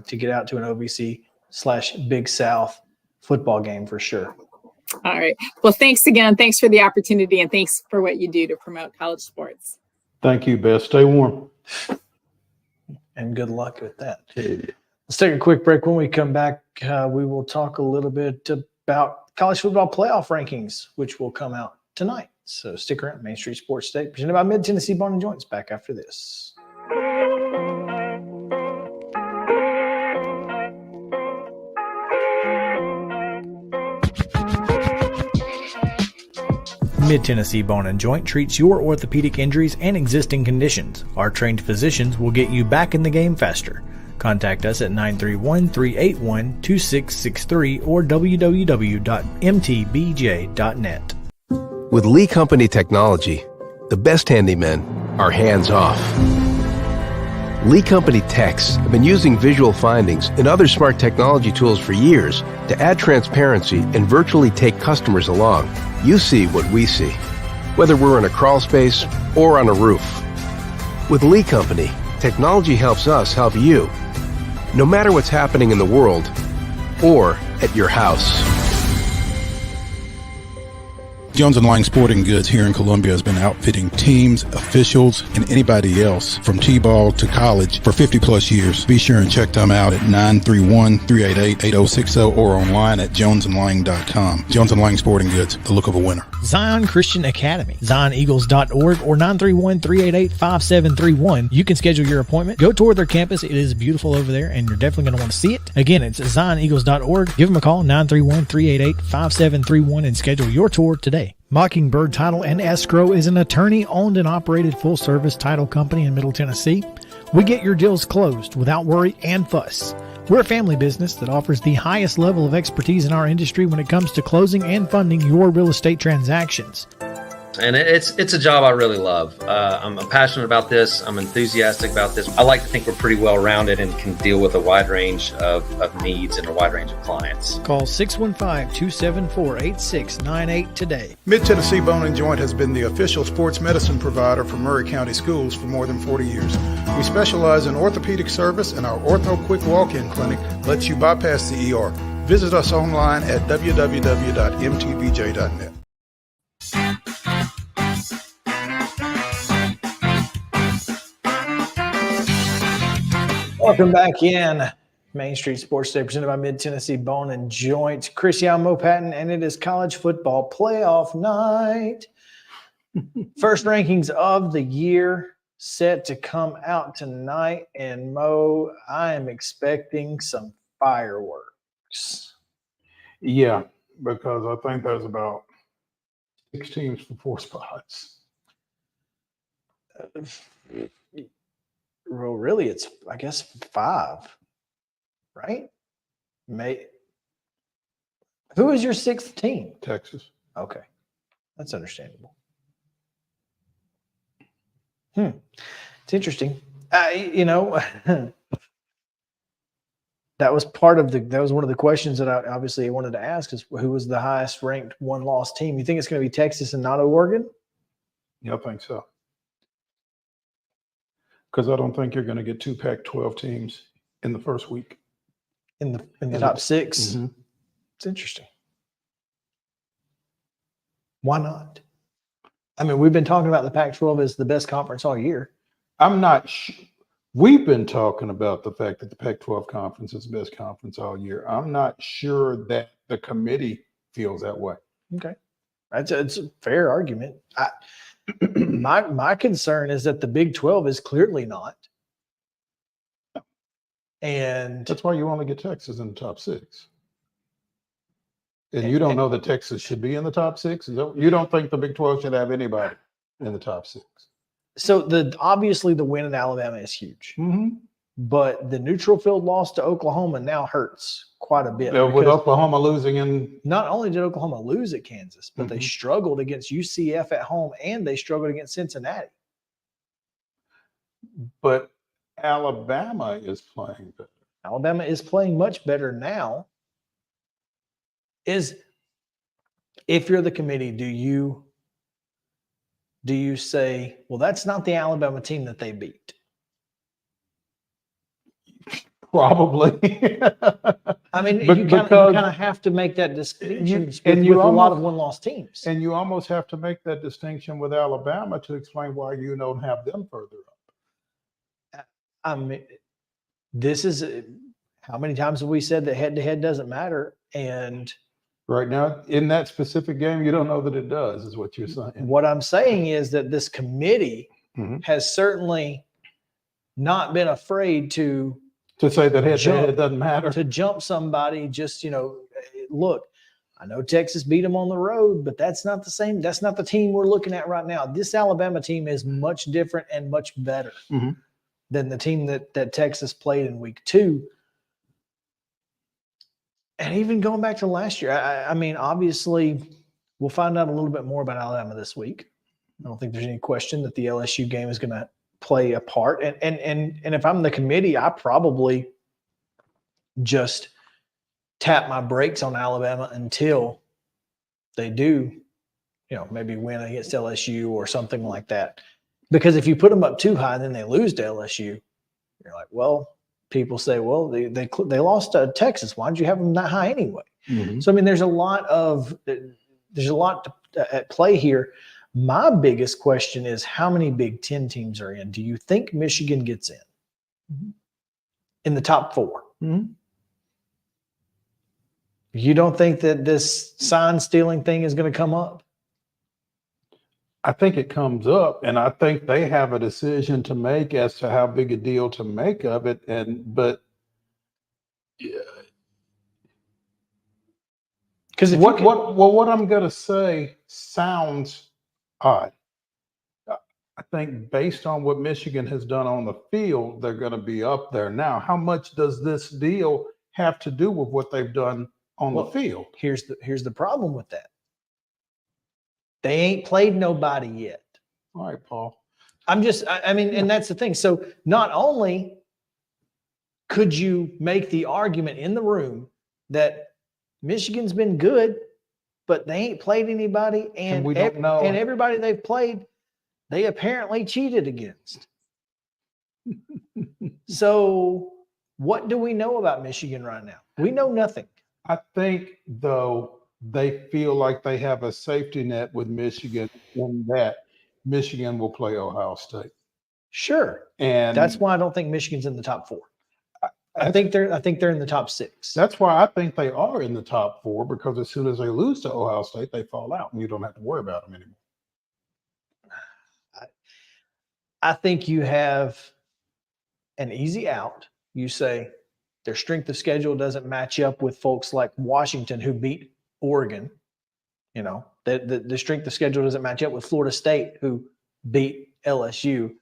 Speaker 1: to get out to an OVC/Big South football game for sure.
Speaker 9: All right. Well, thanks again. Thanks for the opportunity, and thanks for what you do to promote college sports.
Speaker 4: Thank you, Beth. Stay warm.
Speaker 1: And good luck with that. Let's take a quick break. When we come back, we will talk a little bit about college football playoff rankings, which will come out tonight. So stick around. Main Street Sports Today, presented by Mid-Tennessee Bone and Joints. Back after this. Mid-Tennessee Bone and Joint treats your orthopedic injuries and existing conditions. Our trained physicians will get you back in the game faster. Contact us at 931-381-2663 or www.mtbj.net.
Speaker 6: With Lee Company technology, the best handymen are hands-off. Lee Company techs have been using visual findings and other smart technology tools for years to add transparency and virtually take customers along. You see what we see, whether we're in a crawl space or on a roof. With Lee Company, technology helps us help you, no matter what's happening in the world or at your house.
Speaker 8: Jones & Lang Sporting Goods here in Columbia has been outfitting teams, officials, and anybody else from T-ball to college for 50 plus years. Be sure and check them out at 931-388-8060 or online at jonesandlang.com. Jones & Lang Sporting Goods, the look of a winner.
Speaker 1: Zion Christian Academy, zioneagles.org or 931-388-5731. You can schedule your appointment. Go tour their campus. It is beautiful over there, and you're definitely going to want to see it. Again, it's zioneagles.org. Give them a call, 931-388-5731, and schedule your tour today. Mockingbird Title and Escrow is an attorney-owned and operated full-service title company in Middle Tennessee. We get your deals closed without worry and fuss. We're a family business that offers the highest level of expertise in our industry when it comes to closing and funding your real estate transactions.
Speaker 5: And it's a job I really love. I'm passionate about this. I'm enthusiastic about this. I like to think we're pretty well rounded and can deal with a wide range of needs and a wide range of clients.
Speaker 1: Call 615-274-8698 today.
Speaker 8: Mid-Tennessee Bone and Joint has been the official sports medicine provider for Murray County Schools for more than 40 years. We specialize in orthopedic service, and our Ortho Quick Walk-In Clinic lets you bypass the ER. Visit us online at www.mtbj.net.
Speaker 1: Welcome back in. Main Street Sports Day presented by Mid-Tennessee Bone and Joint. Chris Yow, Mo Patton, and it is college football playoff night. First rankings of the year set to come out tonight. And Mo, I am expecting some fireworks.
Speaker 4: Yeah, because I think there's about 6 teams for 4 spots.
Speaker 1: Well, really, it's, I guess, 5, right? Who is your 6th team?
Speaker 4: Texas.
Speaker 1: Okay, that's understandable. It's interesting. That was part of that was one of the questions that I obviously wanted to ask is who was the highest ranked 1-loss team? You think it's going to be Texas and not Oregon?
Speaker 4: Yeah, I think so. Because I don't think you're going to get 2 Pac-12 teams in the first week.
Speaker 1: In the top 6?
Speaker 4: Mm-hmm.
Speaker 1: It's interesting. Why not? I mean, we've been talking about the Pac-12 as the best conference all year.
Speaker 4: I'm not we've been talking about the fact that the Pac-12 conference is the best conference all year. I'm not sure that the committee feels that way.
Speaker 1: Okay. It's a fair argument. My concern is that the Big 12 is clearly not. And
Speaker 4: that's why you only get Texas in the top 6. And you don't know that Texas should be in the top 6? You don't think the Big 12 should have anybody in the top 6?
Speaker 1: So obviously the win in Alabama is huge.
Speaker 4: Mm-hmm.
Speaker 1: But the neutral field loss to Oklahoma now hurts quite a bit.
Speaker 4: With Oklahoma losing in.
Speaker 1: Not only did Oklahoma lose at Kansas, but they struggled against UCF at home and they struggled against Cincinnati.
Speaker 4: But Alabama is playing better.
Speaker 1: Alabama is playing much better now. If you're the committee, do you say, well, that's not the Alabama team that they beat?
Speaker 4: Probably.
Speaker 1: I mean, you kind of have to make that distinction with a lot of 1-loss teams.
Speaker 4: And you almost have to make that distinction with Alabama to explain why you don't have them further up.
Speaker 1: I mean, this is how many times have we said that head-to-head doesn't matter? And
Speaker 4: right now, in that specific game, you don't know that it does, is what you're saying.
Speaker 1: What I'm saying is that this committee has certainly not been afraid to
Speaker 4: say that head-to-head doesn't matter.
Speaker 1: To jump somebody, just, look, I know Texas beat them on the road, but that's not the same. That's not the team we're looking at right now. This Alabama team is much different and much better than the team that Texas played in week 2. And even going back to last year, I mean, obviously, we'll find out a little bit more about Alabama this week. I don't think there's any question that the LSU game is going to play a part. And if I'm the committee, I probably just tap my brakes on Alabama until they do, maybe win against LSU or something like that. Because if you put them up too high and then they lose to LSU, you're like, well, people say, well, they lost to Texas. Why did you have them that high anyway?
Speaker 4: Mhm.
Speaker 1: So I mean, there's a lot at play here. My biggest question is, how many Big Ten teams are in? Do you think Michigan gets in the top 4?
Speaker 4: Mhm.
Speaker 1: You don't think that this sign stealing thing is going to come up?
Speaker 4: I think it comes up, and I think they have a decision to make as to how big a deal to make of it. But
Speaker 1: Because
Speaker 4: what I'm going to say sounds odd. I think based on what Michigan has done on the field, they're going to be up there. Now, how much does this deal have to do with what they've done on the field?
Speaker 1: Here's the problem with that. They ain't played nobody yet.
Speaker 4: All right, Paul.
Speaker 1: I mean, and that's the thing. So not only could you make the argument in the room that Michigan's been good, but they ain't played anybody, and
Speaker 4: we don't know.
Speaker 1: And everybody they've played, they apparently cheated against. So what do we know about Michigan right now? We know nothing.
Speaker 4: I think, though, they feel like they have a safety net with Michigan in that Michigan will play Ohio State.
Speaker 1: Sure.
Speaker 4: And
Speaker 1: That's why I don't think Michigan's in the top 4. I think they're in the top 6.
Speaker 4: That's why I think they are in the top 4, because as soon as they lose to Ohio State, they fall out and you don't have to worry about them anymore.
Speaker 1: I think you have an easy out. You say their strength of schedule doesn't match up with folks like Washington, who beat Oregon. The strength of schedule doesn't match up with Florida State, who beat LSU.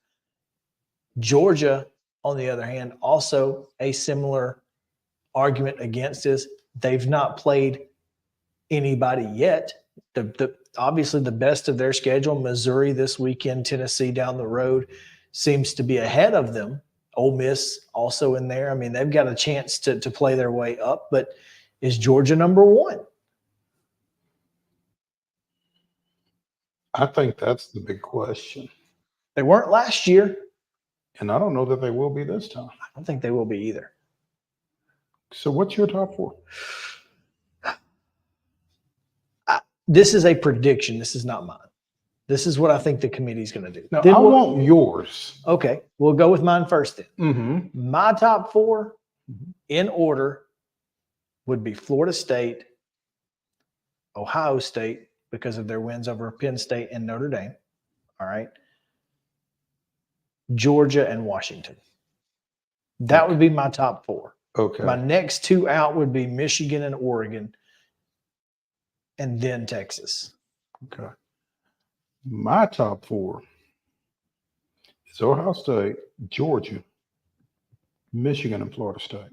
Speaker 1: Georgia, on the other hand, also a similar argument against is they've not played anybody yet. Obviously the best of their schedule, Missouri this weekend, Tennessee down the road, seems to be ahead of them. Ole Miss also in there. I mean, they've got a chance to play their way up, but is Georgia number 1?
Speaker 4: I think that's the big question.
Speaker 1: They weren't last year.
Speaker 4: And I don't know that they will be this time.
Speaker 1: I don't think they will be either.
Speaker 4: So what's your top 4?
Speaker 1: This is a prediction. This is not mine. This is what I think the committee's going to do.
Speaker 4: Now, I want yours.
Speaker 1: Okay. We'll go with mine first then.
Speaker 4: Mm-hmm.
Speaker 1: My top 4 in order would be Florida State, Ohio State, because of their wins over Penn State and Notre Dame. All right. Georgia and Washington. That would be my top 4.
Speaker 4: Okay.
Speaker 1: My next 2 out would be Michigan and Oregon, and then Texas.
Speaker 4: Okay. My top 4 is Ohio State, Georgia, Michigan, and Florida State,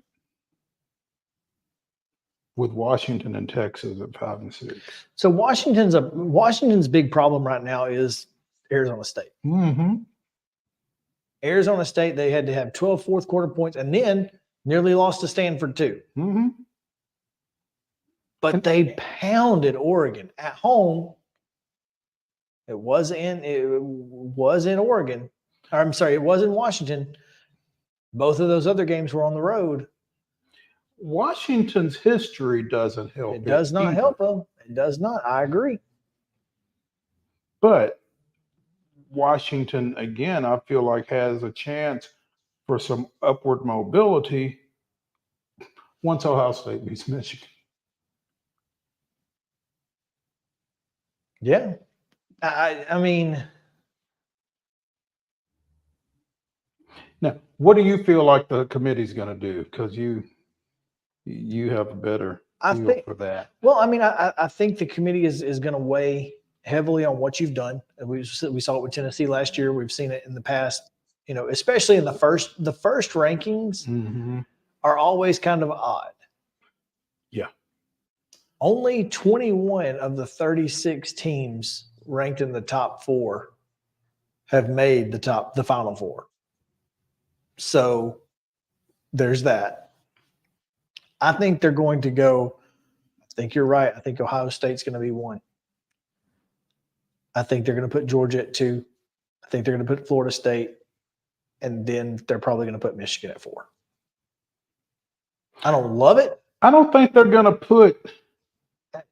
Speaker 4: with Washington and Texas at 5 and 6.
Speaker 1: So Washington's big problem right now is Arizona State.
Speaker 4: Mm-hmm.
Speaker 1: Arizona State, they had to have 12 fourth quarter points and then nearly lost to Stanford too.
Speaker 4: Mm-hmm.
Speaker 1: But they pounded Oregon at home. It was in Oregon. Or, I'm sorry, it was in Washington. Both of those other games were on the road.
Speaker 4: Washington's history doesn't help.
Speaker 1: It does not help them. It does not. I agree.
Speaker 4: But Washington, again, I feel like has a chance for some upward mobility once Ohio State beats Michigan.
Speaker 1: Yeah. I mean,
Speaker 4: now, what do you feel like the committee's going to do? Because you have a better feel for that.
Speaker 1: Well, I mean, I think the committee is going to weigh heavily on what you've done. We saw it with Tennessee last year. We've seen it in the past. Especially in the first rankings are always kind of odd.
Speaker 4: Yeah.
Speaker 1: Only 21 of the 36 teams ranked in the top 4
Speaker 2: have made the Final Four. So there's that. I think they're going to go. I think you're right. I think Ohio State's going to be 1. I think they're going to put Georgia at 2. I think they're going to put Florida State, and then they're probably going to put Michigan at 4. I don't love it.
Speaker 4: I don't think they're going to put.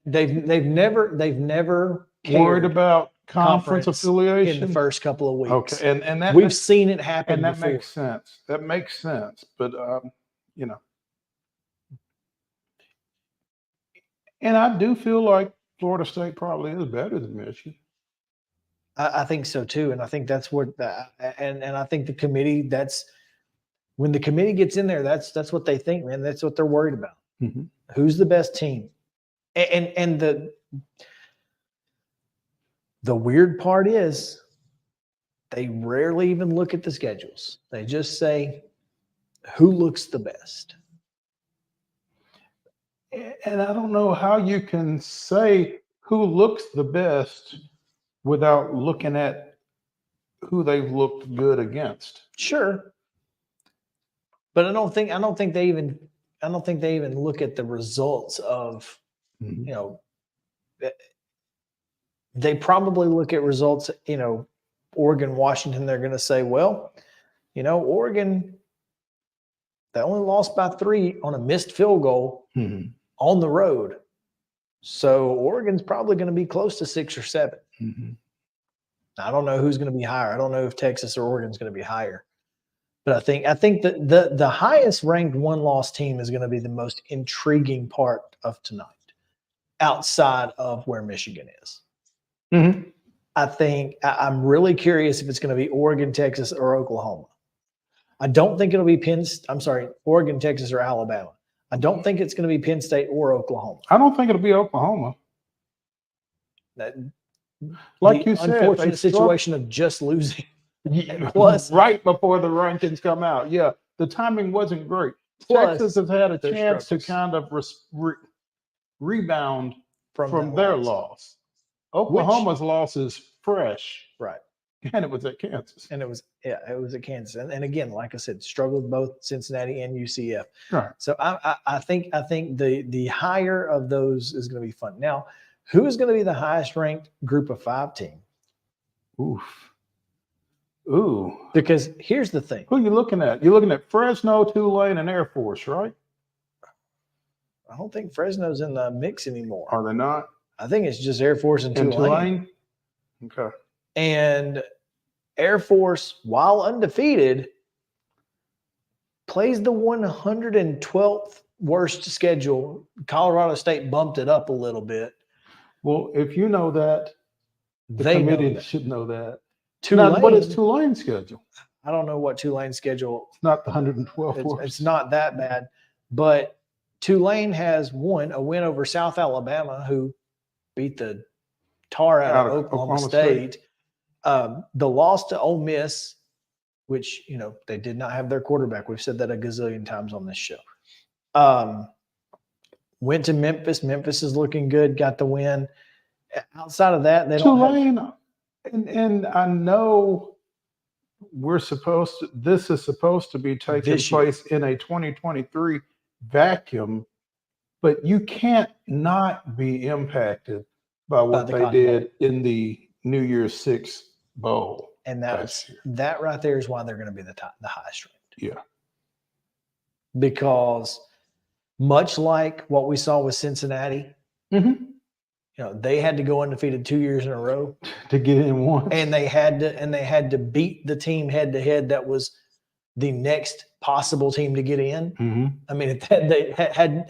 Speaker 2: They've never
Speaker 4: Worried
Speaker 2: cared
Speaker 4: about conference affiliation
Speaker 2: in the first couple of weeks.
Speaker 4: Okay, and that
Speaker 2: we've seen it happen,
Speaker 4: and that
Speaker 2: before.
Speaker 4: makes sense. That makes sense. But you know, and I do feel like Florida State probably is better than Michigan.
Speaker 2: I think so too, and I think that's what. And I think the committee. That's when the committee gets in there. That's what they think, man. That's what they're worried about.
Speaker 4: Mm-hmm.
Speaker 2: Who's the best team? And the weird part is they rarely even look at the schedules. They just say, who looks the best?
Speaker 4: And I don't know how you can say who looks the best without looking at who they've looked good against.
Speaker 2: Sure. But I don't think they even look at the results of,
Speaker 4: Mm-hmm.
Speaker 2: you know, they probably look at results, you know, Oregon, Washington, they're going to say, well, you know, Oregon, they only lost by 3 on a missed field goal
Speaker 4: Mm-hmm.
Speaker 2: on the road. So Oregon's probably going to be close to 6 or 7.
Speaker 4: Mm-hmm.
Speaker 2: I don't know who's going to be higher. I don't know if Texas or Oregon's going to be higher. But I think that the highest ranked 1-loss team is going to be the most intriguing part of tonight, outside of where Michigan is.
Speaker 4: Mm-hmm.
Speaker 2: I think I'm really curious if it's going to be Oregon, Texas, or Oklahoma. I don't think it'll be Oregon, Texas, or Alabama. I don't think it's going to be Penn State or Oklahoma.
Speaker 4: I don't think it'll be Oklahoma. Like
Speaker 2: The
Speaker 4: you said,
Speaker 2: unfortunate situation of just losing.
Speaker 4: Yeah,
Speaker 2: Plus,
Speaker 4: right before the rankings come out. Yeah, the timing wasn't great.
Speaker 2: Plus,
Speaker 4: Texas has had a
Speaker 2: their
Speaker 4: chance to
Speaker 2: struggles.
Speaker 4: kind of rebound from
Speaker 2: that
Speaker 4: their loss. Oklahoma's loss is fresh,
Speaker 2: right.
Speaker 4: and it was at Kansas.
Speaker 2: And it was at Kansas. And again, like I said, struggled both Cincinnati and UCF.
Speaker 4: Right.
Speaker 2: So I think the higher of those is going to be fun. Now, who is going to be the highest ranked group of 5 team?
Speaker 4: Oof. Ooh.
Speaker 2: Because here's the thing.
Speaker 4: Who are you looking at? You're looking at Fresno, Tulane, and Air Force, right?
Speaker 2: I don't think Fresno's in the mix anymore.
Speaker 4: Are they not?
Speaker 2: I think it's just Air Force and Tulane.
Speaker 4: Okay.
Speaker 2: And Air Force, while undefeated, plays the 112th worst schedule. Colorado State bumped it up a little bit.
Speaker 4: Well, if you know that, the
Speaker 2: They know
Speaker 4: committee
Speaker 2: that.
Speaker 4: should know that.
Speaker 2: Tulane,
Speaker 4: Now, what is Tulane's schedule?
Speaker 2: I don't know what Tulane's schedule.
Speaker 4: It's not the 112
Speaker 2: It's
Speaker 4: worst.
Speaker 2: not that bad, but Tulane has a win over South Alabama, who beat the tar out of Oklahoma State. The loss to Ole Miss, which, you know, they did not have their quarterback. We've said that a gazillion times on this show. Went to Memphis. Memphis is looking good. Got the win. Outside of that, they don't have,
Speaker 4: Tulane, and I know this is supposed to be taking
Speaker 2: This year.
Speaker 4: place in a 2023 vacuum, but you can't not be impacted by what
Speaker 2: the
Speaker 4: they
Speaker 2: Cotton
Speaker 4: did in the New Year's Six Bowl.
Speaker 2: and
Speaker 4: last year.
Speaker 2: that right there is why they're going to be the highest ranked.
Speaker 4: Yeah.
Speaker 2: Because much like what we saw with Cincinnati,
Speaker 4: Mm-hmm.
Speaker 2: you know, they had to go undefeated 2 years in a row,
Speaker 4: To get in one.
Speaker 2: and they had to beat the team head to head that was the next possible team to get in.
Speaker 4: Mm-hmm.
Speaker 2: I mean,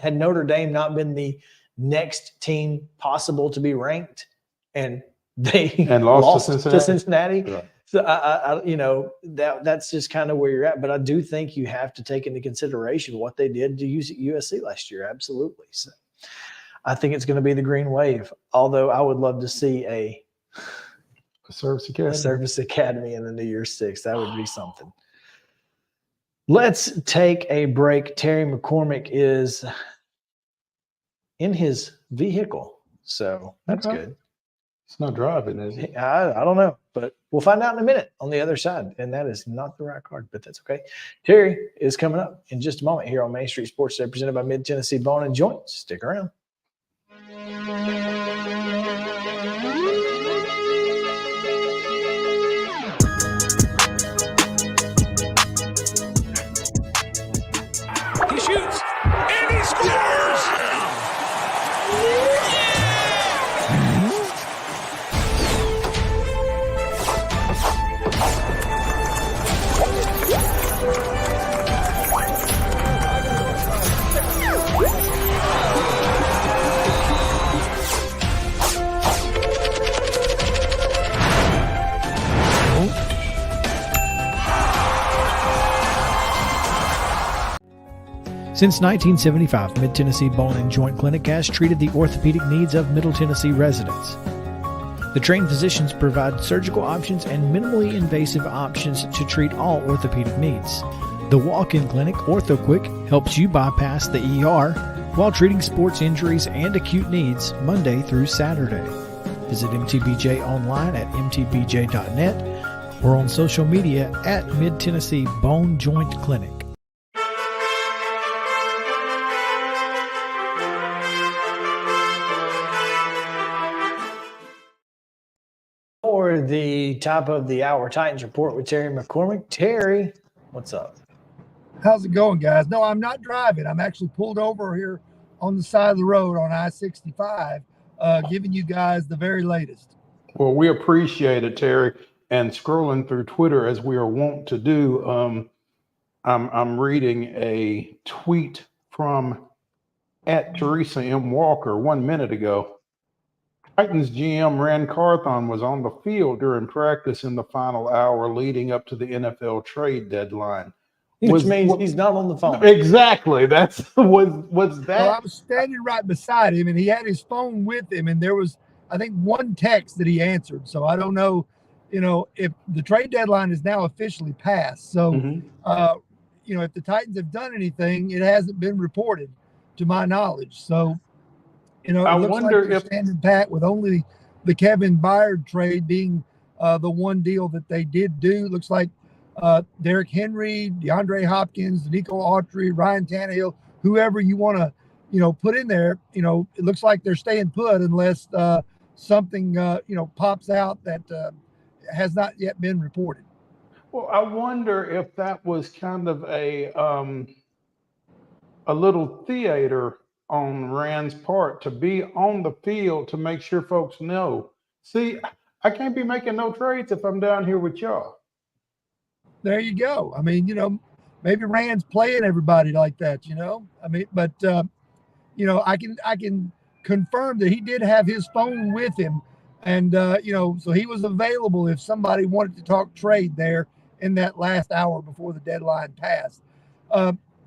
Speaker 2: had Notre Dame not been the next team possible to be ranked, and they
Speaker 4: lost to
Speaker 2: Cincinnati.
Speaker 4: Right.
Speaker 2: So I you know, that's just kind of where you're at. But I do think you have to take into consideration what they did to USC last year. Absolutely. So I think it's going to be the green wave. Although I would love to see a
Speaker 4: Service
Speaker 2: a
Speaker 4: Academy.
Speaker 2: service academy in the New Year's Six. That would be something. Let's take a break. Terry McCormick is in his vehicle, so that's
Speaker 4: Okay.
Speaker 2: good.
Speaker 4: It's not driving, is it?
Speaker 1: I don't know, but we'll find out in a minute on the other side. And that is not the right card, but that's okay. Terry is coming up in just a moment here on Main Street Sports Today, presented by Mid-Tennessee Bone and Joint. Stick around.
Speaker 3: He shoots and he scores!
Speaker 1: Since 1975, Mid-Tennessee Bone and Joint Clinic has treated the orthopedic needs of Middle Tennessee residents. The trained physicians provide surgical options and minimally invasive options to treat all orthopedic needs. The walk-in clinic, OrthoQuick, helps you bypass the ER while treating sports injuries and acute needs Monday through Saturday. Visit MTBJ online at mtbj.net or on social media at Mid-Tennessee Bone Joint Clinic. For the top of the hour Titans report with Terry McCormick. Terry, what's up?
Speaker 10: How's it going, guys? No, I'm not driving. I'm actually pulled over here on the side of the road on I-65, giving you guys the very latest.
Speaker 4: Well, we appreciate it, Terry. And scrolling through Twitter as we are wont to do, I'm reading a tweet from @Teresa M. Walker 1 minute ago. Titans GM Rand Carthon was on the field during practice in the final hour leading up to the NFL trade deadline.
Speaker 1: Which means he's not on the phone.
Speaker 4: Exactly. That's was that.
Speaker 10: Well, I was standing right beside him, and he had his phone with him, and there was, I think, one text that he answered. So I don't know, if the trade deadline is now officially passed. So, if the Titans have done anything, it hasn't been reported to my knowledge. So,
Speaker 4: I wonder
Speaker 10: like they're standing pat with only the Kevin Byard trade being the one deal that they did do. Looks like Derrick Henry, DeAndre Hopkins, Nico Autry, Ryan Tannehill, whoever you want to, put in there. It looks like they're staying put unless something, pops out that has not yet been reported.
Speaker 4: Well, I wonder if that was kind of a little theater on Rand's part to be on the field to make sure folks know. See, I can't be making no trades if I'm down here with y'all.
Speaker 10: There you go. I mean, maybe Rand's playing everybody like that, but I can confirm that he did have his phone with him, and so he was available if somebody wanted to talk trade there in that last hour before the deadline passed.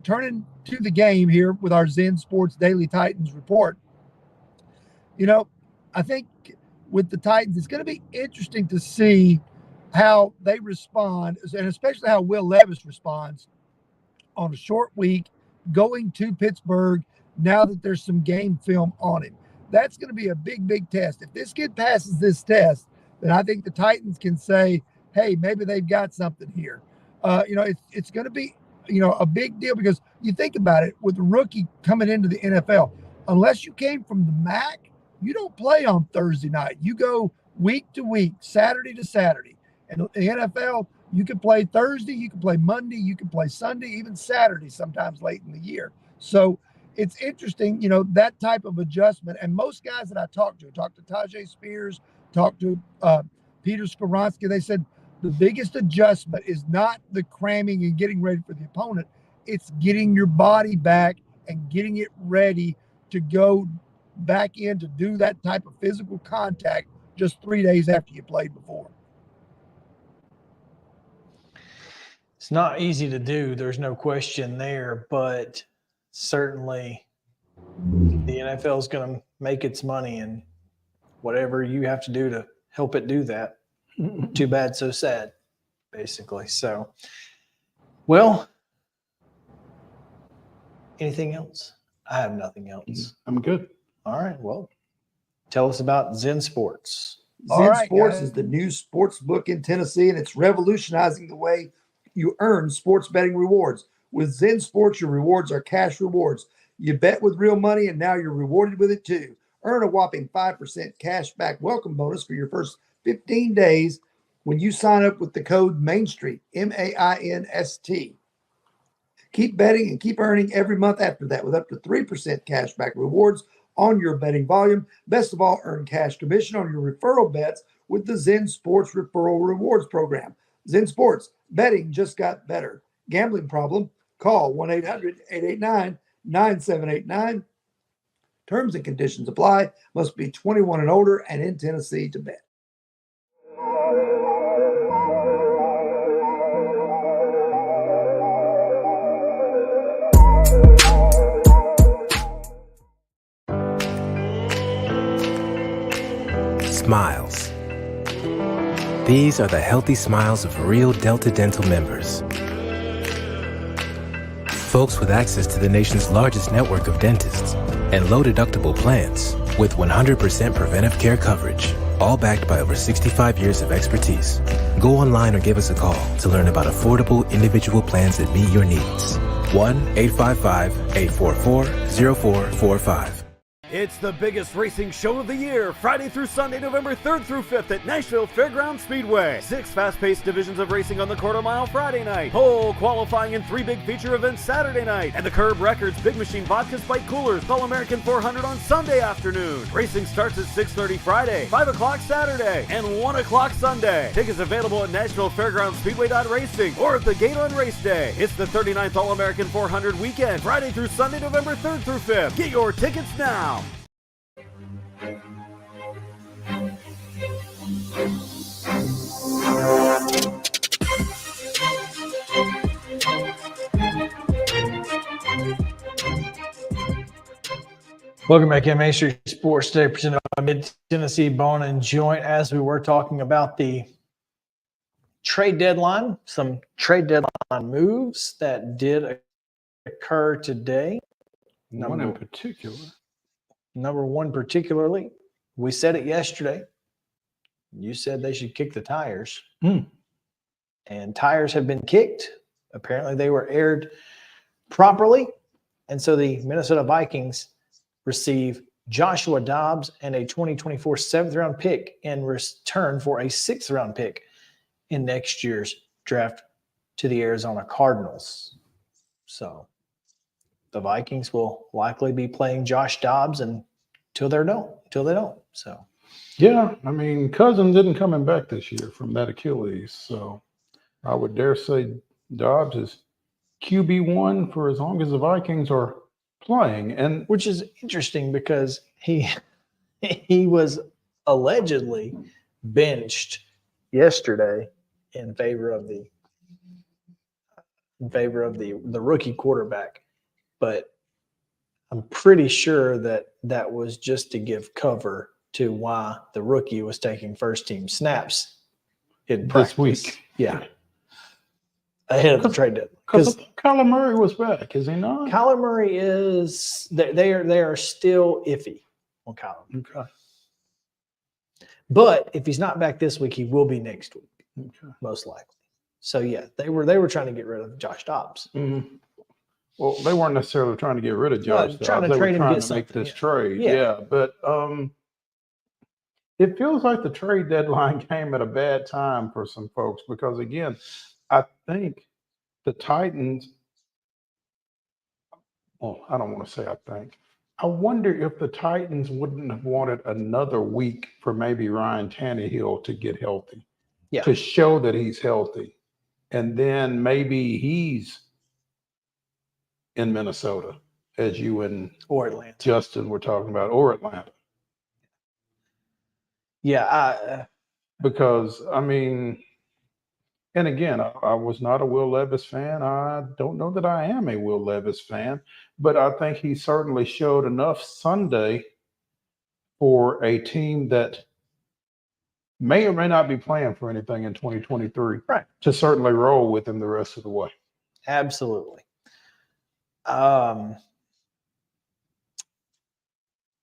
Speaker 10: Turning to the game here with our Zen Sports Daily Titans report. I think with the Titans, it's going to be interesting to see how they respond, and especially how Will Levis responds on a short week going to Pittsburgh now that there's some game film on him. That's going to be a big, big test. If this kid passes this test, then I think the Titans can say, hey, maybe they've got something here. It's going to be a big deal because you think about it with a rookie coming into the NFL, unless you came from the MAC, you don't play on Thursday night. You go week to week, Saturday to Saturday. And the NFL, you can play Thursday, you can play Monday, you can play Sunday, even Saturday, sometimes late in the year. So it's interesting, that type of adjustment. And most guys that I talked to Tajay Spears, talked to Peter Skoronski, they said, the biggest adjustment is not the cramming and getting ready for the opponent. It's getting your body back and getting it ready to go back in to do that type of physical contact just 3 days after you played before.
Speaker 1: It's not easy to do. There's no question there, but certainly the NFL is going to make its money, and whatever you have to do to help it do that. Too bad, so sad, basically. So, well, anything else? I have nothing else.
Speaker 4: I'm good.
Speaker 1: All right. Well, tell us about Zen Sports.
Speaker 10: All
Speaker 11: Zen
Speaker 10: right,
Speaker 11: Sports
Speaker 10: guys.
Speaker 11: is the new sports book in Tennessee, and it's revolutionizing the way you earn sports betting rewards. With Zen Sports, your rewards are cash rewards. You bet with real money, and now you're rewarded with it too. Earn a whopping 5% cash back welcome bonus for your first 15 days when you sign up with the code Main Street, MAINST. Keep betting and keep earning every month after that with up to 3% cash back rewards on your betting volume. Best of all, earn cash commission on your referral bets with the Zen Sports Referral Rewards Program. Zen Sports, betting just got better. Gambling problem? Call 1-800-889-9789. Terms and conditions apply. Must be 21 and older and in Tennessee to bet.
Speaker 12: Smiles. These are the healthy smiles of real Delta Dental members. Folks with access to the nation's largest network of dentists and low-deductible plans with 100% preventive care coverage, all backed by over 65 years of expertise. Go online or give us a call to learn about affordable individual plans that meet your needs. 1-855-844-0445.
Speaker 13: It's the biggest racing show of the year, Friday through Sunday, November 3rd through 5th at Nashville Fairgrounds Speedway. 6 fast-paced divisions of racing on the quarter mile Friday night, pole qualifying and 3 big feature events Saturday night, and the Curb Records Big Machine Vodka Spike Coolers All-American 400 on Sunday afternoon. Racing starts at 6:30 Friday, 5 o'clock Saturday, and 1 o'clock Sunday. Tickets available at Nashville Fairgrounds Speedway.racing or at the gate on race day. It's the 39th All-American 400 weekend, Friday through Sunday, November 3rd through 5th. Get your tickets now.
Speaker 1: Welcome back in Main Street Sports Today, presented by Mid-Tennessee Bone and Joint. As we were talking about the trade deadline, some trade deadline moves that did occur today.
Speaker 4: One in particular.
Speaker 1: Number one particularly, we said it yesterday. You said they should kick the tires. And tires have been kicked. Apparently they were aired properly. And so the Minnesota Vikings receive Joshua Dobbs and a 2024 7th-round pick in return for a 6th-round pick in next year's draft to the Arizona Cardinals. So the Vikings will likely be playing Josh Dobbs until they don't. So
Speaker 4: yeah, I mean, Cousins isn't coming back this year from that Achilles, so I would dare say Dobbs is QB1 for as long as the Vikings are playing, and
Speaker 1: which is interesting because he was allegedly benched yesterday in favor of the rookie quarterback, but I'm pretty sure that was just to give cover to why the rookie was taking first team snaps in practice.
Speaker 4: This week.
Speaker 1: Yeah. Ahead of the trade deadline.
Speaker 4: Because Kyler Murray was back, is he not?
Speaker 1: Kyler Murray is they are still iffy on Kyler.
Speaker 4: Okay.
Speaker 1: But if he's not back this week, he will be next week.
Speaker 4: Okay.
Speaker 1: Most likely. So yeah, they were trying to get rid of Josh Dobbs.
Speaker 4: Mm-hmm. Well, they weren't necessarily trying to get rid of Josh Dobbs.
Speaker 1: Trying to
Speaker 4: they
Speaker 1: trade
Speaker 4: were
Speaker 1: him
Speaker 4: trying
Speaker 1: and
Speaker 4: to
Speaker 1: get
Speaker 4: make this
Speaker 1: something,
Speaker 4: trade. Yeah, but it feels like the trade deadline came at a bad time for some folks because, again, I think the Titans, well, I don't want to say I think. I wonder if the Titans wouldn't have wanted another week for maybe Ryan Tannehill to get healthy, to show that he's healthy. And then maybe he's in Minnesota, as you and
Speaker 1: or Atlanta,
Speaker 4: Justin were talking about, or Atlanta.
Speaker 1: Yeah.
Speaker 4: Because, I mean, and again, I was not a Will Levis fan. I don't know that I am a Will Levis fan, but I think he certainly showed enough Sunday for a team that may or may not be playing for anything in 2023,
Speaker 1: right,
Speaker 4: to certainly roll with him the rest of the way.
Speaker 1: Absolutely.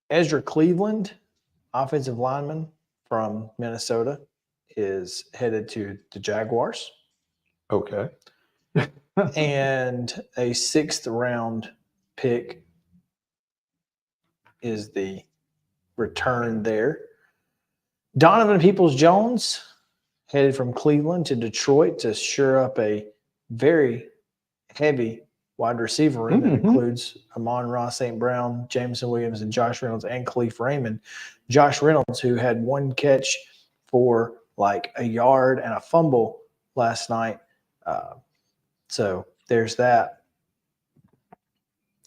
Speaker 1: Ezra Cleveland, offensive lineman
Speaker 2: from Minnesota is headed to the Jaguars.
Speaker 4: Okay.
Speaker 2: And a 6th round pick is the return there. Donovan Peoples-Jones headed from Cleveland to Detroit to shore up a very heavy wide receiver room that includes Amon-Ra St. Brown, Jameson Williams, and Josh Reynolds, and Khalif Raymond. Josh Reynolds, who had one catch for like a yard and a fumble last night. So there's that.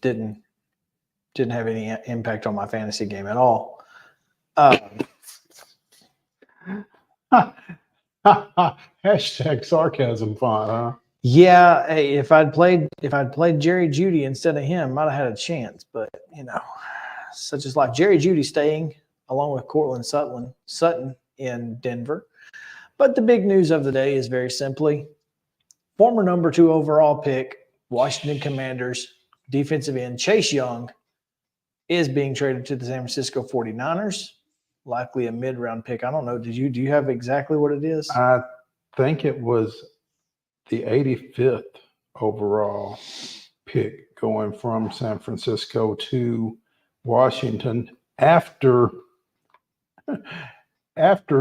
Speaker 2: Didn't have any impact on my fantasy game at all.
Speaker 4: Hashtag sarcasm font, huh?
Speaker 2: Yeah, hey, if I'd played Jerry Jeudy instead of him, might have had a chance. But such is life. Jerry Jeudy staying along with Cortland Sutton in Denver. But the big news of the day is very simply former number 2 overall pick, Washington Commanders defensive end Chase Young is being traded to the San Francisco 49ers, likely a mid-round pick. I don't know. Do you have exactly what it is?
Speaker 4: I think it was the 85th overall pick going from San Francisco to Washington after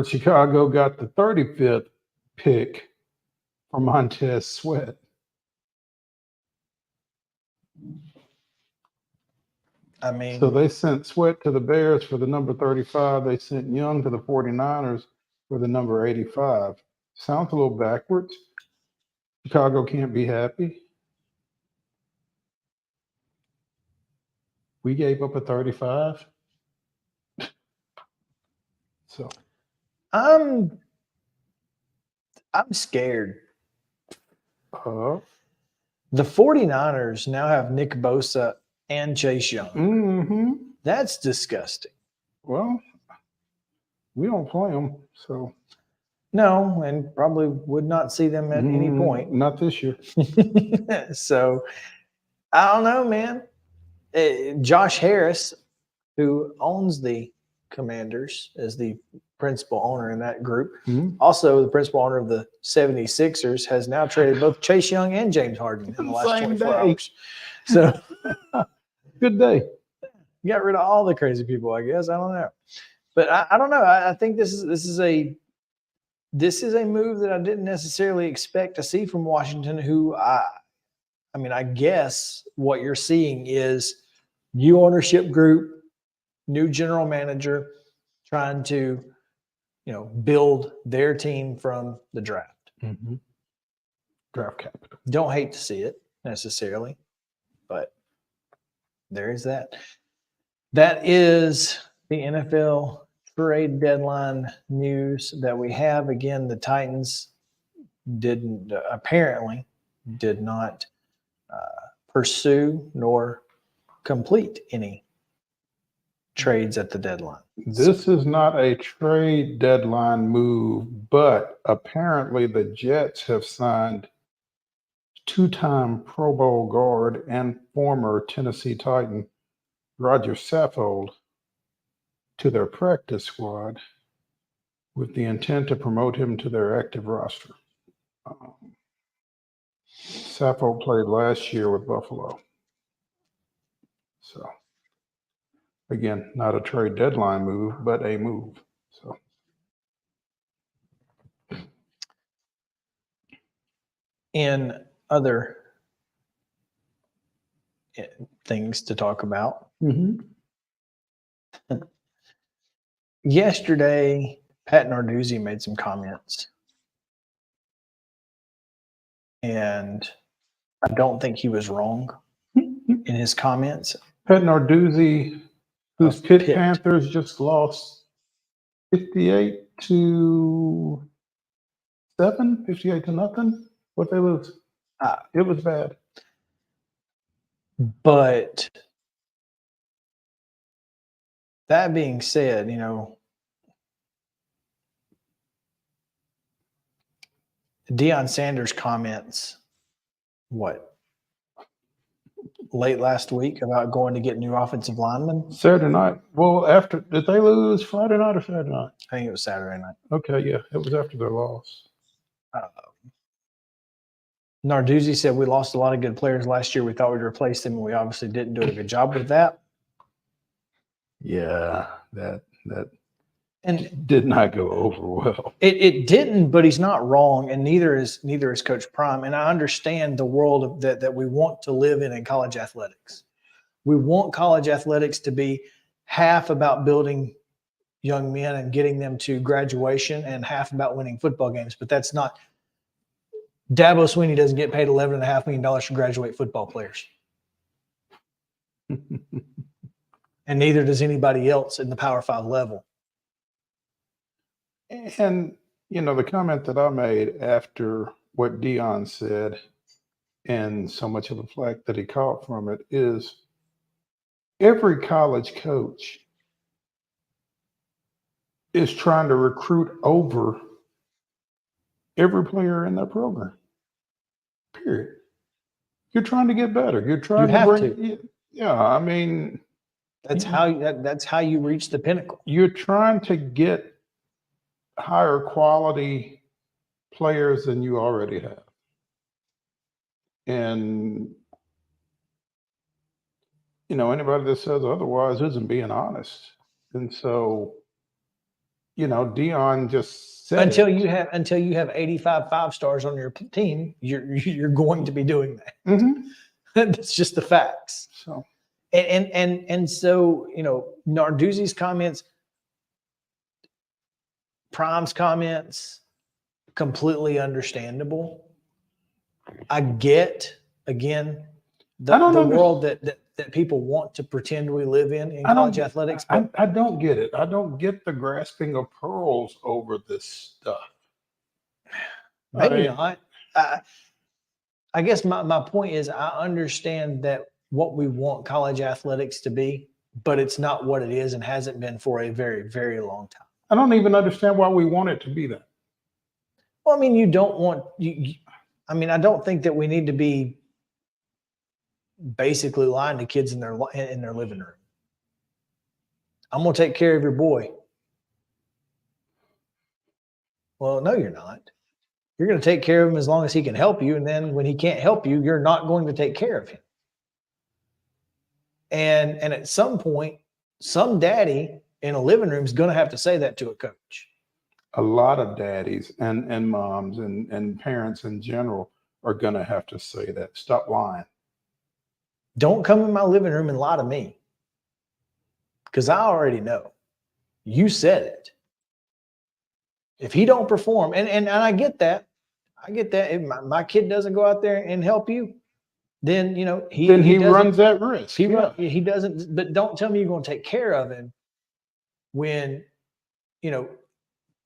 Speaker 4: Chicago got the 35th pick for Montez Sweat.
Speaker 2: I mean,
Speaker 4: so they sent Sweat to the Bears for the number 35. They sent Young to the 49ers for the number 85. Sounds a little backwards. Chicago can't be happy. We gave up a 35. So
Speaker 2: I'm scared.
Speaker 4: Uh-huh.
Speaker 2: The 49ers now have Nick Bosa and Chase Young.
Speaker 4: Mm-hmm.
Speaker 2: That's disgusting.
Speaker 4: Well, we don't play them, so.
Speaker 2: No, and probably would not see them at any point.
Speaker 4: Not this year.
Speaker 2: So, I don't know, man. Josh Harris, who owns the Commanders, is the principal owner in that group. Also, the principal owner of the 76ers has now traded both Chase Young and James Harden in the last 24 hours. So,
Speaker 4: good day.
Speaker 2: Got rid of all the crazy people, I guess. I don't know. But I don't know. I think this is a move that I didn't necessarily expect to see from Washington, who I guess what you're seeing is new ownership group, new general manager trying to, build their team from the draft.
Speaker 4: Draft capital.
Speaker 2: Don't hate to see it necessarily, but there is that. That is the NFL trade deadline news that we have. Again, the Titans apparently did not pursue nor complete any trades at the deadline.
Speaker 4: This is not a trade deadline move, but apparently the Jets have signed 2-time Pro Bowl guard and former Tennessee Titan Roger Saffold to their practice squad with the intent to promote him to their active roster. Saffold played last year with Buffalo. So, again, not a trade deadline move, but a move. So,
Speaker 2: in other things to talk about, yesterday, Pat Narduzzi made some comments. And I don't think he was wrong in his comments.
Speaker 4: Pat Narduzzi, whose Pitt Panthers just lost 58 to 0. What they lose? It was bad.
Speaker 2: But that being said, Deion Sanders' comments,
Speaker 1: late last week about going to get new offensive linemen.
Speaker 4: Saturday night. Well, did they lose Friday night or Saturday night?
Speaker 1: I think it was Saturday night.
Speaker 4: Okay, yeah, it was after their loss.
Speaker 1: Narduzzi said we lost a lot of good players last year. We thought we'd replace them, and we obviously didn't do a good job with that.
Speaker 4: Yeah, that
Speaker 1: And
Speaker 4: did not go over well.
Speaker 1: it didn't, but he's not wrong, and neither is Coach Prime. And I understand the world of that we want to live in college athletics. We want college athletics to be half about building young men and getting them to graduation and half about winning football games. But that's not. Dabo Swinney doesn't get paid $11.5 million to graduate football players. And neither does anybody else in the Power 5 level.
Speaker 4: And, the comment that I made after what Dion said and so much of the flack that he caught from it is every college coach is trying to recruit over every player in their program. Period. You're trying to get better. You're trying to bring. Yeah, I mean,
Speaker 1: that's how you reach the pinnacle.
Speaker 4: You're trying to get higher quality players than you already have, and anybody that says otherwise isn't being honest. And so, Dion just said
Speaker 1: until you have 85 5-stars on your team, you're going to be doing that.
Speaker 4: Mm-hmm.
Speaker 1: That's just the facts.
Speaker 4: So
Speaker 1: and so Narduzzi's comments, Prime's comments, completely understandable. I get the world that people want to pretend we live in college athletics.
Speaker 4: I don't get it. I don't get the grasping of pearls over this stuff.
Speaker 1: Maybe not. I guess my point is I understand that what we want college athletics to be, but it's not what it is and hasn't been for a very, very long time.
Speaker 4: I don't even understand why we want it to be that.
Speaker 1: Well, I mean, you don't want I don't think that we need to be basically lying to kids in their living room. I'm going to take care of your boy. Well, no, you're not. You're going to take care of him as long as he can help you. And then when he can't help you, you're not going to take care of him. And at some point, some daddy in a living room is going to have to say that to a coach.
Speaker 4: A lot of daddies and moms and parents in general are going to have to say that. Stop lying.
Speaker 1: Don't come in my living room and lie to me. Because I already know. You said it. If he don't perform, and I get that. I get that. If my kid doesn't go out there and help you, then he
Speaker 4: runs that risk.
Speaker 1: He doesn't, but don't tell me you're going to take care of him when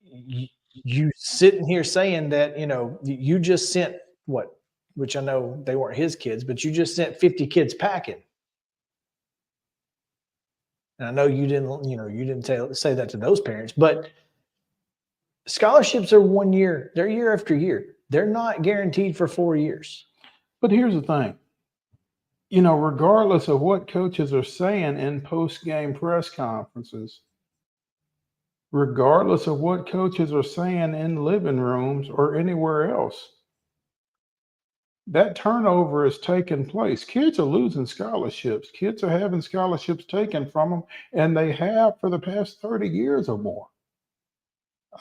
Speaker 1: you sitting here saying that you just sent what, which I know they weren't his kids, but you just sent 50 kids packing. And I know you didn't say that to those parents, but scholarships are 1 year. They're year after year. They're not guaranteed for 4 years.
Speaker 4: But here's the thing. Regardless of what coaches are saying in post-game press conferences, regardless of what coaches are saying in living rooms or anywhere else, that turnover is taking place. Kids are losing scholarships. Kids are having scholarships taken from them, and they have for the past 30 years or more.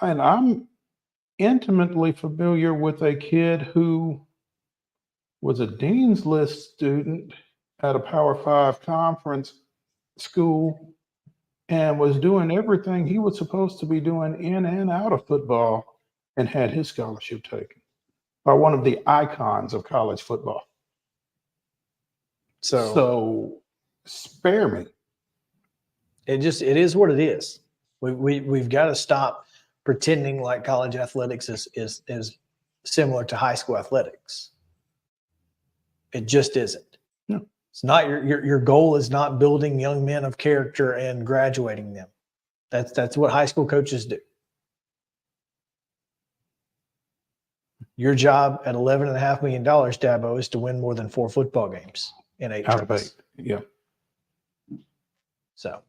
Speaker 4: And I'm intimately familiar with a kid who was a Dean's List student at a Power 5 conference school and was doing everything he was supposed to be doing in and out of football and had his scholarship taken by one of the icons of college football. So spare me.
Speaker 1: It is what it is. We've got to stop pretending like college athletics is similar to high school athletics. It just isn't.
Speaker 4: No.
Speaker 1: It's not your goal is not building young men of character and graduating them. That's what high school coaches do. Your job at $11.5 million, Dabo, is to win more than 4 football games. in 8
Speaker 4: Out of
Speaker 1: trips.
Speaker 4: 8. Yeah.
Speaker 1: So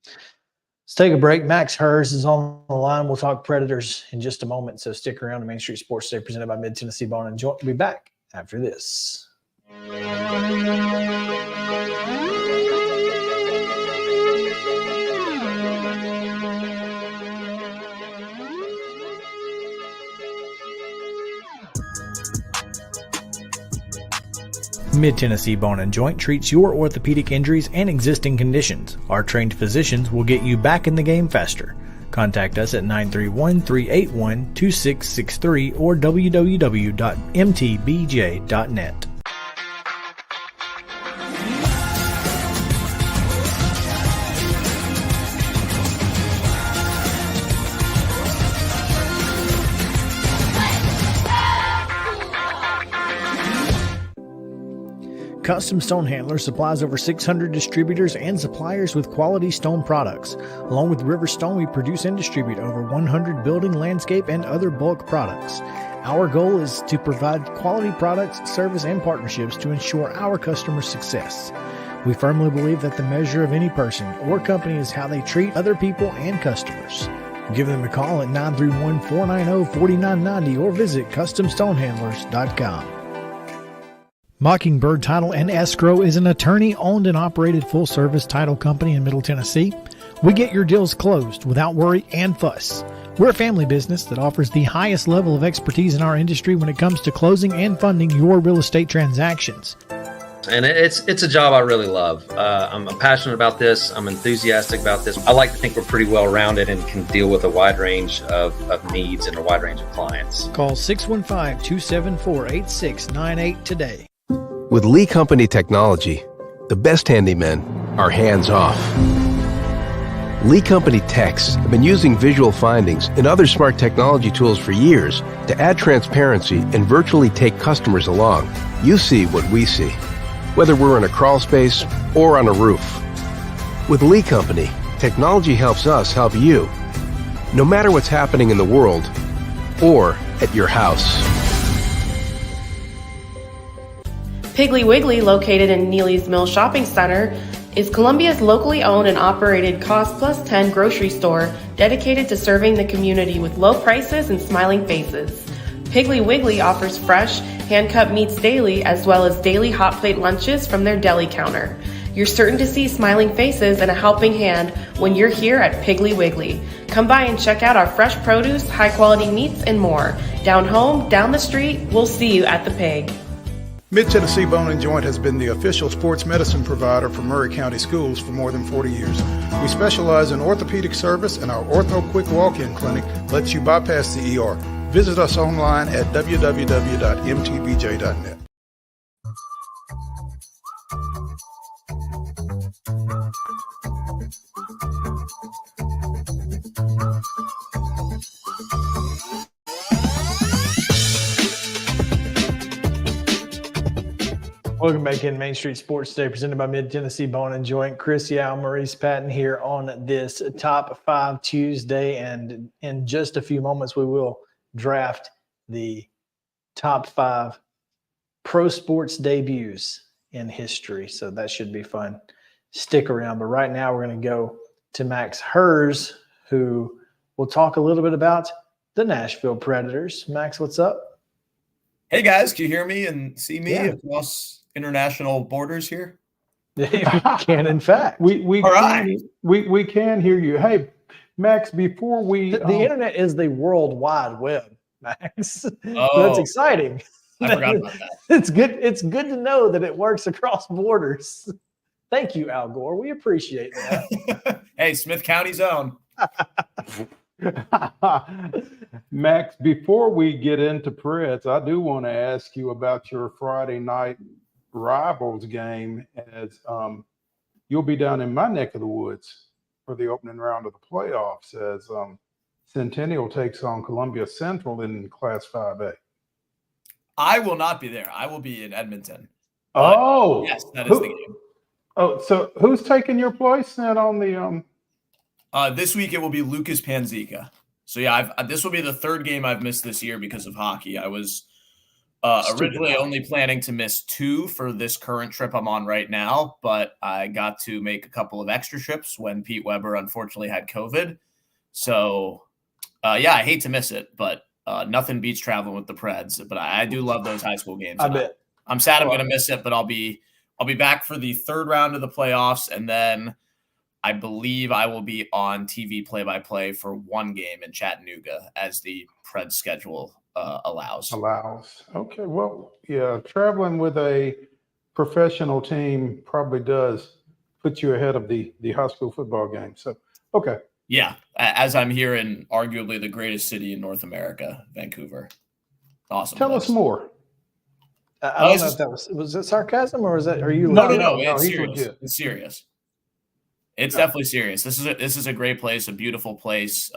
Speaker 1: let's take a break. Max HERZ is on the line. We'll talk Predators in just a moment. So stick around to Main Street Sports Today, presented by Mid-Tennessee Bone and Joint. We'll be back after this. Mid-Tennessee Bone and Joint treats your orthopedic injuries and existing conditions. Our trained physicians will get you back in the game faster. Contact us at 931-381-2663 or www.mtbj.net. Custom Stone Handler supplies over 600 distributors and suppliers with quality stone products. Along with River Stone, we produce and distribute over 100 building, landscape, and other bulk products. Our goal is to provide quality products, service, and partnerships to ensure our customers' success. We firmly believe that the measure of any person or company is how they treat other people and customers. Give them a call at 931-490-4990 or visit CustomStonehandlers.com. Mockingbird Title and Escrow is an attorney-owned and operated full-service title company in Middle Tennessee. We get your deals closed without worry and fuss. We're a family business that offers the highest level of expertise in our industry when it comes to closing and funding your real estate transactions.
Speaker 5: And it's a job I really love. I'm passionate about this. I'm enthusiastic about this. I like to think we're pretty well-rounded and can deal with a wide range of needs and a wide range of clients.
Speaker 1: Call 615-274-8698 today.
Speaker 6: With Lee Company technology, the best handymen are hands-off. Lee Company techs have been using visual findings and other smart technology tools for years to add transparency and virtually take customers along. You see what we see, whether we're in a crawl space or on a roof. With Lee Company, technology helps us help you, no matter what's happening in the world or at your house.
Speaker 7: Piggly Wiggly, located in Neely's Mill Shopping Center, is Columbia's locally owned and operated Cost Plus 10 grocery store dedicated to serving the community with low prices and smiling faces. Piggly Wiggly offers fresh, hand-cut meats daily, as well as daily hot plate lunches from their deli counter. You're certain to see smiling faces and a helping hand when you're here at Piggly Wiggly. Come by and check out our fresh produce, high-quality meats, and more. Down home, down the street, we'll see you at the Pig.
Speaker 8: Mid-Tennessee Bone and Joint has been the official sports medicine provider for Maury County Schools for more than 40 years. We specialize in orthopedic service, and our Ortho Quick Walk-In Clinic lets you bypass the ER. Visit us online at www.mtbj.net.
Speaker 1: Welcome back in Main Street Sports Today, presented by Mid-Tennessee Bone and Joint. Chris Yao, Maurice Patton here on this Top 5 Tuesday. And in just a few moments, we will draft the top 5 pro sports debuts in history. So that should be fun. Stick around. But right now, we're going to go to Max HERZ, who will talk a little bit about the Nashville Predators. Max, what's up?
Speaker 14: Hey, guys. Can you hear me and see me across international borders here?
Speaker 1: We can, in fact.
Speaker 4: We can hear you. Hey, Max, before we
Speaker 1: the internet is the World Wide Web, Max.
Speaker 14: Oh,
Speaker 1: that's exciting.
Speaker 14: I forgot about that.
Speaker 1: It's good to know that it works across borders. Thank you, Al Gore. We appreciate that.
Speaker 14: Hey, Smith County's own.
Speaker 4: Max, before we get into Preds, I do want to ask you about your Friday night rivals game, as you'll be down in my neck of the woods for the opening round of the playoffs as Centennial takes on Columbia Central in Class 5A.
Speaker 14: I will not be there. I will be in Edmonton.
Speaker 4: Oh,
Speaker 14: yes, that is the game.
Speaker 4: Oh, so who's taking your place then on the
Speaker 14: This week it will be Lucas Panzica. So yeah, this will be the third game I've missed this year because of hockey. I was Originally only planning to miss 2 for this current trip I'm on right now, but I got to make a couple of extra trips when Pete Weber unfortunately had COVID. So, yeah, I hate to miss it, but nothing beats traveling with the Preds. But I do love those high school games.
Speaker 2: I bet.
Speaker 14: I'm sad I'm going to miss it, but I'll be back for the 3rd round of the playoffs, and then I believe I will be on TV play-by-play for 1 game in Chattanooga as the Preds schedule allows.
Speaker 4: Okay. Well, yeah, traveling with a professional team probably does put you ahead of the high school football game. So, okay.
Speaker 14: Yeah, as I'm here in arguably the greatest city in North America, Vancouver. Awesome.
Speaker 4: Tell us more.
Speaker 2: I don't know if that was it sarcasm or are you?
Speaker 14: No. It's serious.
Speaker 4: Legit.
Speaker 14: It's serious. It's definitely serious. This is a great place, a beautiful place.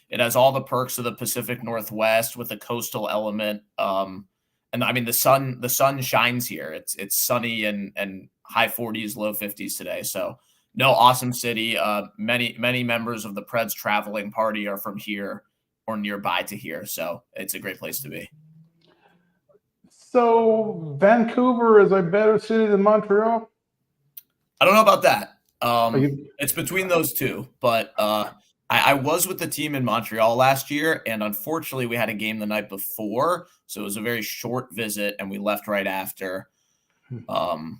Speaker 14: It has all the perks of the Pacific Northwest with a coastal element. And I mean, the sun shines here. It's sunny and high 40s, low 50s today. So no, awesome city. Many members of the Preds traveling party are from here or nearby to here. So it's a great place to be.
Speaker 4: So Vancouver is a better city than Montreal?
Speaker 14: I don't know about that. It's between those two, but I was with the team in Montreal last year, and unfortunately we had a game the night before, so it was a very short visit, and we left right after.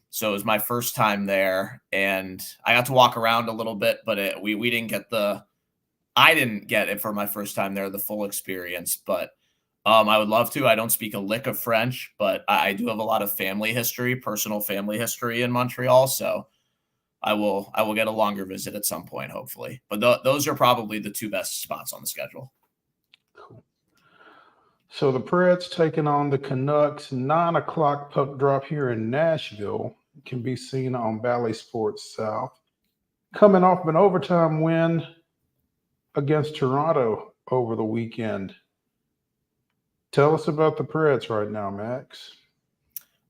Speaker 14: So it was my first time there, and I got to walk around a little bit, but we didn't get I didn't get it for my first time there, the full experience, but I would love to. I don't speak a lick of French, but I do have a lot of personal family history in Montreal, so I will get a longer visit at some point, hopefully. But those are probably the 2 best spots on the schedule.
Speaker 4: Cool. So the Preds taking on the Canucks, 9:00 puck drop here in Nashville, can be seen on Bally Sports South. Coming off an overtime win against Toronto over the weekend. Tell us about the Preds right now, Max.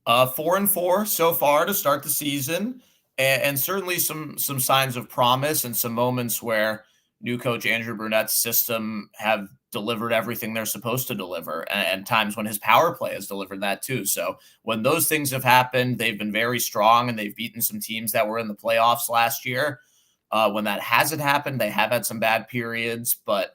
Speaker 14: 4-4 so far to start the season. And certainly some signs of promise and some moments where new coach Andrew Burnett's system have delivered everything they're supposed to deliver, and times when his power play has delivered that too. So when those things have happened, they've been very strong, and they've beaten some teams that were in the playoffs last year. When that hasn't happened, they have had some bad periods, but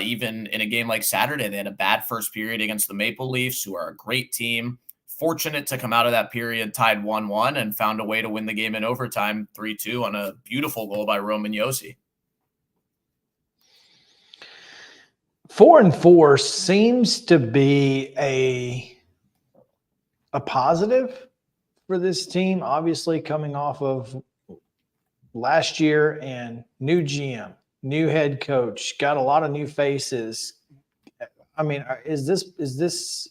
Speaker 14: even in a game like Saturday, they had a bad first period against the Maple Leafs, who are a great team. Fortunate to come out of that period tied 1-1 and found a way to win the game in overtime 3-2 on a beautiful goal by Roman Josi.
Speaker 2: 4-4 seems to be a positive for this team, obviously coming off of last year and new GM, new head coach, got a lot of new faces. I mean, is this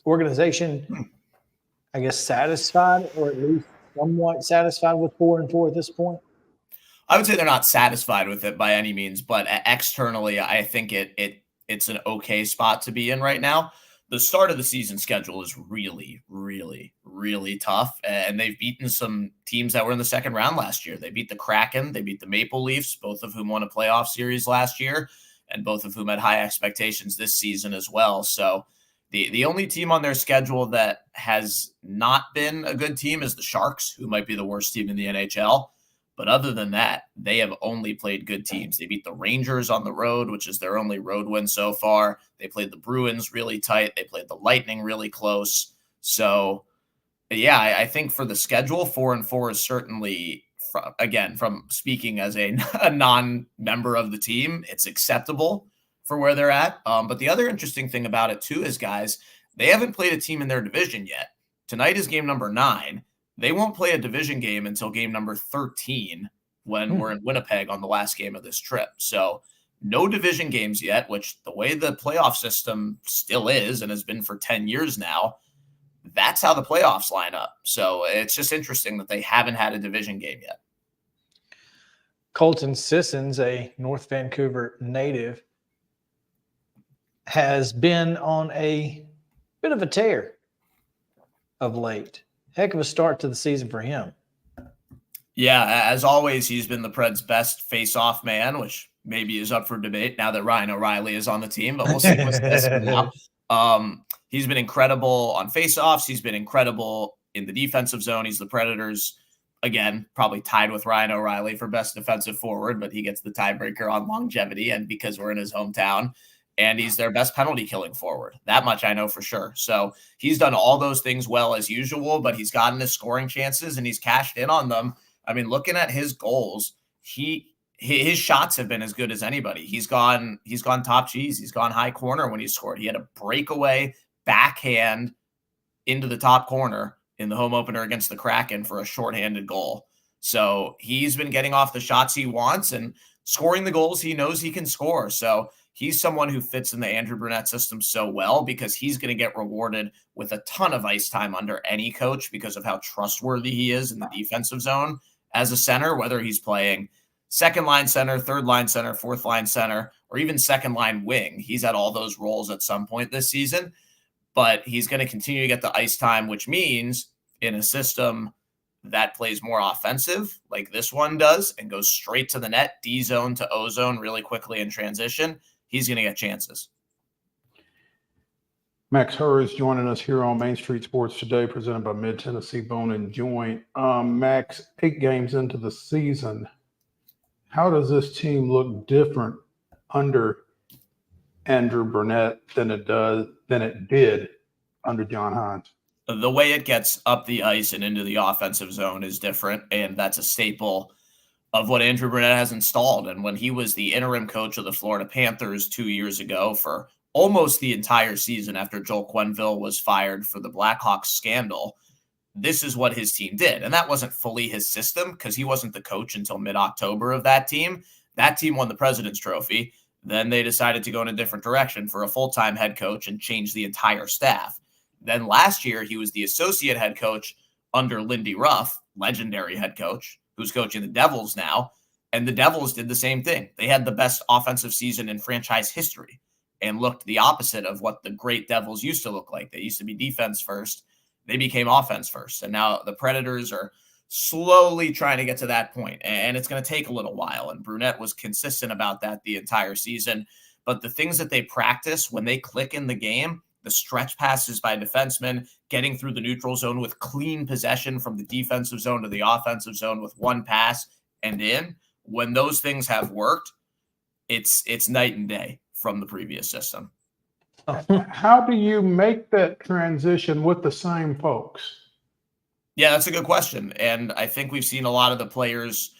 Speaker 2: organization, I guess, satisfied, or at least somewhat satisfied with 4-4 at this point?
Speaker 14: I would say they're not satisfied with it by any means, but externally, I think it's an okay spot to be in right now. The start of the season schedule is really, really, really tough, and they've beaten some teams that were in the second round last year. They beat the Kraken, they beat the Maple Leafs, both of whom won a playoff series last year, and both of whom had high expectations this season as well. So the only team on their schedule that has not been a good team is the Sharks, who might be the worst team in the NHL. But other than that, they have only played good teams. They beat the Rangers on the road, which is their only road win so far. They played the Bruins really tight. They played the Lightning really close. So, yeah, I think for the schedule, 4-4 is certainly, again, from speaking as a non-member of the team, it's acceptable for where they're at. But the other interesting thing about it, too, is, guys, they haven't played a team in their division yet. Tonight is game number 9. They won't play a division game until game number 13 when we're in Winnipeg on the last game of this trip. So no division games yet, which the way the playoff system still is and has been for 10 years now, that's how the playoffs line up. So it's just interesting that they haven't had a division game yet.
Speaker 2: Colton Sissons, a North Vancouver native, has been on a bit of a tear of late. Heck of a start to the season for him.
Speaker 14: Yeah, as always, he's been the Preds' best face-off man, which maybe is up for debate now that Ryan O'Reilly is on the team, but we'll see what's this now. he's been incredible on faceoffs. He's been incredible in the defensive zone. He's the Predators, again, probably tied with Ryan O'Reilly for best defensive forward, but he gets the tiebreaker on longevity and because we're in his hometown. And he's their best penalty killing forward. That much I know for sure. So he's done all those things well as usual, but he's gotten his scoring chances and he's cashed in on them. I mean, looking at his goals, his shots have been as good as anybody. He's gone top cheese. He's gone high corner when he scored. He had a breakaway backhand into the top corner in the home opener against the Kraken for a shorthanded goal. So he's been getting off the shots he wants and scoring the goals he knows he can score. So he's someone who fits in the Andrew Brunette system so well because he's going to get rewarded with a ton of ice time under any coach because of how trustworthy he is in the defensive zone as a center, whether he's playing second line center, third line center, fourth line center, or even second line wing. He's had all those roles at some point this season, but he's going to continue to get the ice time, which means in a system that plays more offensive like this one does and goes straight to the net, D zone to O zone really quickly in transition, he's going to get chances.
Speaker 4: Max HERZ joining us here on Main Street Sports Today, presented by Mid-Tennessee Bone and Joint. Max, 8 games into the season, how does this team look different under Andrew Brunette than it did under John Hines?
Speaker 14: The way it gets up the ice and into the offensive zone is different, and that's a staple of what Andrew Brunette has installed. And when he was the interim coach of the Florida Panthers 2 years ago for almost the entire season after Joel Quenneville was fired for the Blackhawks scandal, this is what his team did. And that wasn't fully his system because he wasn't the coach until mid-October of that team. That team won the President's Trophy. Then they decided to go in a different direction for a full-time head coach and change the entire staff. Then last year, he was the associate head coach under Lindy Ruff, legendary head coach, who's coaching the Devils now. And the Devils did the same thing. They had the best offensive season in franchise history and looked the opposite of what the great Devils used to look like. They used to be defense first. They became offense first. And now the Predators are slowly trying to get to that point. And it's going to take a little while. And Brunette was consistent about that the entire season. But the things that they practice when they click in the game, the stretch passes by defensemen, getting through the neutral zone with clean possession from the defensive zone to the offensive zone with one pass and in, when those things have worked, it's night and day from the previous system.
Speaker 4: How do you make that transition with the same folks?
Speaker 14: Yeah, that's a good question. And I think we've seen a lot of the players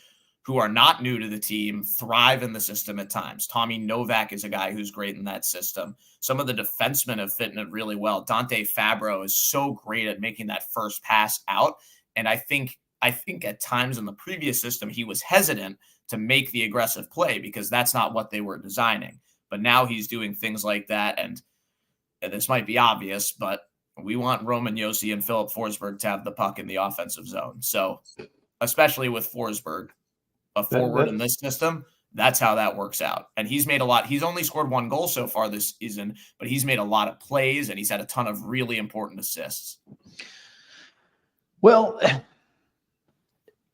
Speaker 14: who are not new to the team thrive in the system at times. Tommy Novak is a guy who's great in that system. Some of the defensemen have fit in it really well. Dante Fabro is so great at making that first pass out. And I think at times in the previous system, he was hesitant to make the aggressive play because that's not what they were designing. But now he's doing things like that. And this might be obvious, but we want Roman Josi and Philip Forsberg to have the puck in the offensive zone. So especially with Forsberg, a forward in this system, that's how that works out. And he's made a lot. He's only scored 1 goal so far this season, but he's made a lot of plays and he's had a ton of really important assists.
Speaker 2: Well,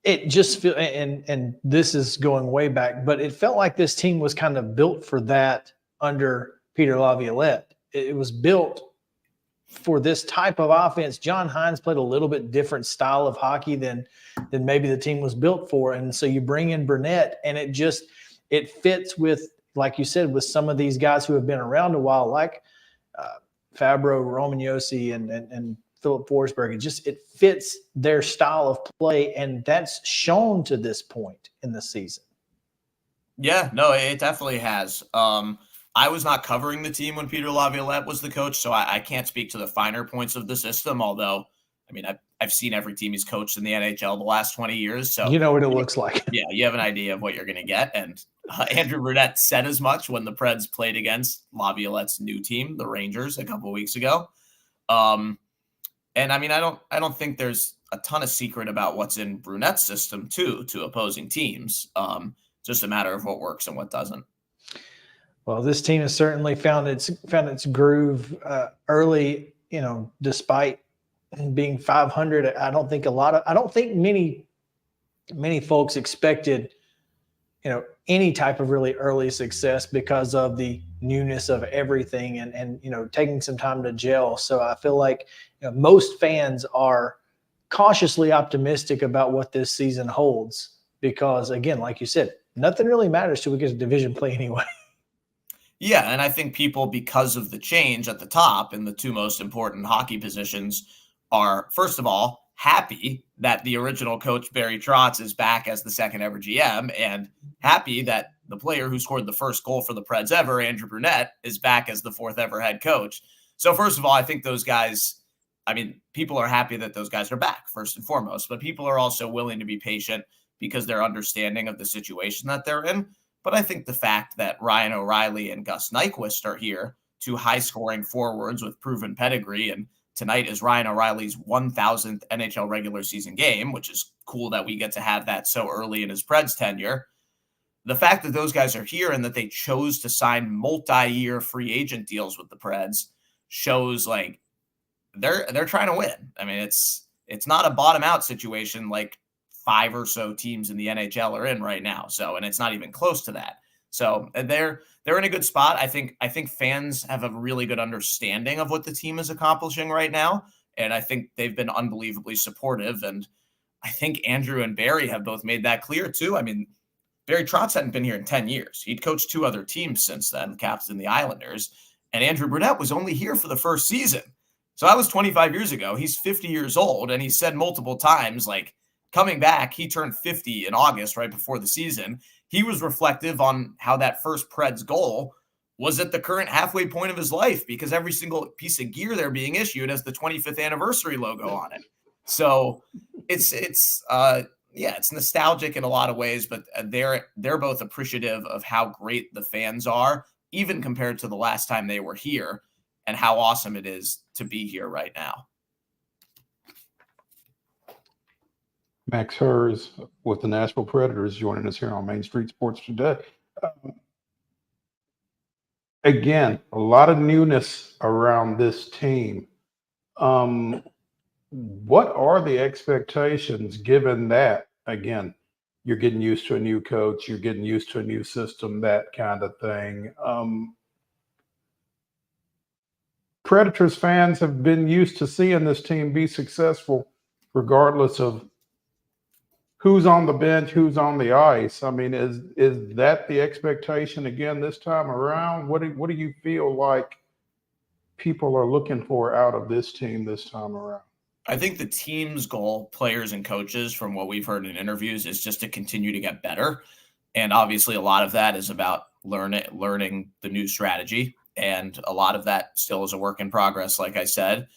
Speaker 2: it just feel, and this is going way back, but it felt like this team was kind of built for that under Peter Laviolette. It was built for this type of offense. John Hines played a little bit different style of hockey than maybe the team was built for. And so you bring in Brunette and it fits with, like you said, with some of these guys who have been around a while, like Fabro, Roman Josi, and Philip Forsberg. It fits their style of play, and that's shown to this point in the season.
Speaker 14: Yeah, no, it definitely has. I was not covering the team when Peter Laviolette was the coach, so I can't speak to the finer points of the system, although, I mean, I've seen every team he's coached in the NHL the last 20 years. So
Speaker 2: you know what it looks like.
Speaker 14: Yeah, you have an idea of what you're going to get. And Andrew Brunette said as much when the Preds played against Laviolette's new team, the Rangers, a couple of weeks ago. And I mean, I don't think there's a ton of secret about what's in Brunette's system too, to opposing teams. Just a matter of what works and what doesn't.
Speaker 2: Well, this team has certainly found its groove early. You know, despite being 500, I don't think many folks expected
Speaker 1: any type of really early success because of the newness of everything and taking some time to gel. So I feel like most fans are cautiously optimistic about what this season holds because, again, like you said, nothing really matters till we get to division play anyway.
Speaker 14: Yeah, and I think people, because of the change at the top in the two most important hockey positions, are, first of all, happy that the original coach, Barry Trotz, is back as the second ever GM, and happy that the player who scored the first goal for the Preds ever, Andrew Brunette, is back as the fourth ever head coach. So first of all, I think those guys, people are happy that those guys are back, first and foremost, but people are also willing to be patient because they're understanding of the situation that they're in. But I think the fact that Ryan O'Reilly and Gus Nyquist are here, two high-scoring forwards with proven pedigree, and tonight is Ryan O'Reilly's 1,000th NHL regular season game, which is cool that we get to have that so early in his Preds tenure. The fact that those guys are here and that they chose to sign multi-year free agent deals with the Preds shows like they're trying to win. It's not a bottom-out situation like 5 or so teams in the NHL are in right now. So, and it's not even close to that. So they're in a good spot. I think fans have a really good understanding of what the team is accomplishing right now. And I think they've been unbelievably supportive. And I think Andrew and Barry have both made that clear too. Barry Trotz hadn't been here in 10 years. He'd coached 2 other teams since then, captain the Islanders. And Andrew Brunette was only here for the first season. So that was 25 years ago. He's 50 years old. And he said multiple times, like, coming back, he turned 50 in August, right before the season. He was reflective on how that first Preds goal was at the current halfway point of his life because every single piece of gear they're being issued has the 25th anniversary logo on it. So it's nostalgic in a lot of ways, but they're both appreciative of how great the fans are, even compared to the last time they were here, and how awesome it is to be here right now.
Speaker 4: Max HERZ with the Nashville Predators joining us here on Main Street Sports today. Again, a lot of newness around this team. What are the expectations given that, again, you're getting used to a new coach, you're getting used to a new system, that kind of thing? Predators fans have been used to seeing this team be successful regardless of who's on the bench, who's on the ice. Is that the expectation again this time around? What do you feel like people are looking for out of this team this time around?
Speaker 14: I think the team's goal, players and coaches, from what we've heard in interviews, is just to continue to get better. And obviously a lot of that is about learning the new strategy. And a lot of that still is a work in progress, like I said.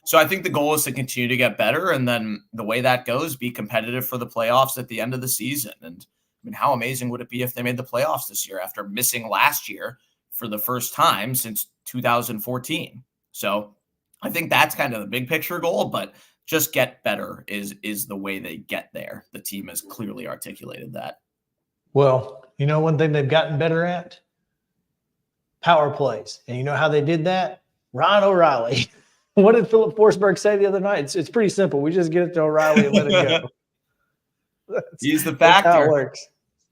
Speaker 14: So I think the goal is to continue to get better. And then the way that goes, be competitive for the playoffs at the end of the season. And how amazing would it be if they made the playoffs this year after missing last year for the first time since 2014? So I think that's kind of the big picture goal, but just get better is the way they get there. The team has clearly articulated that.
Speaker 1: Well, one thing they've gotten better at? Power plays. And you know how they did that? Ryan O'Reilly. What did Philip Forsberg say the other night? It's pretty simple. We just get it to O'Reilly and let it go.
Speaker 14: He's the factor.
Speaker 1: That's how it works.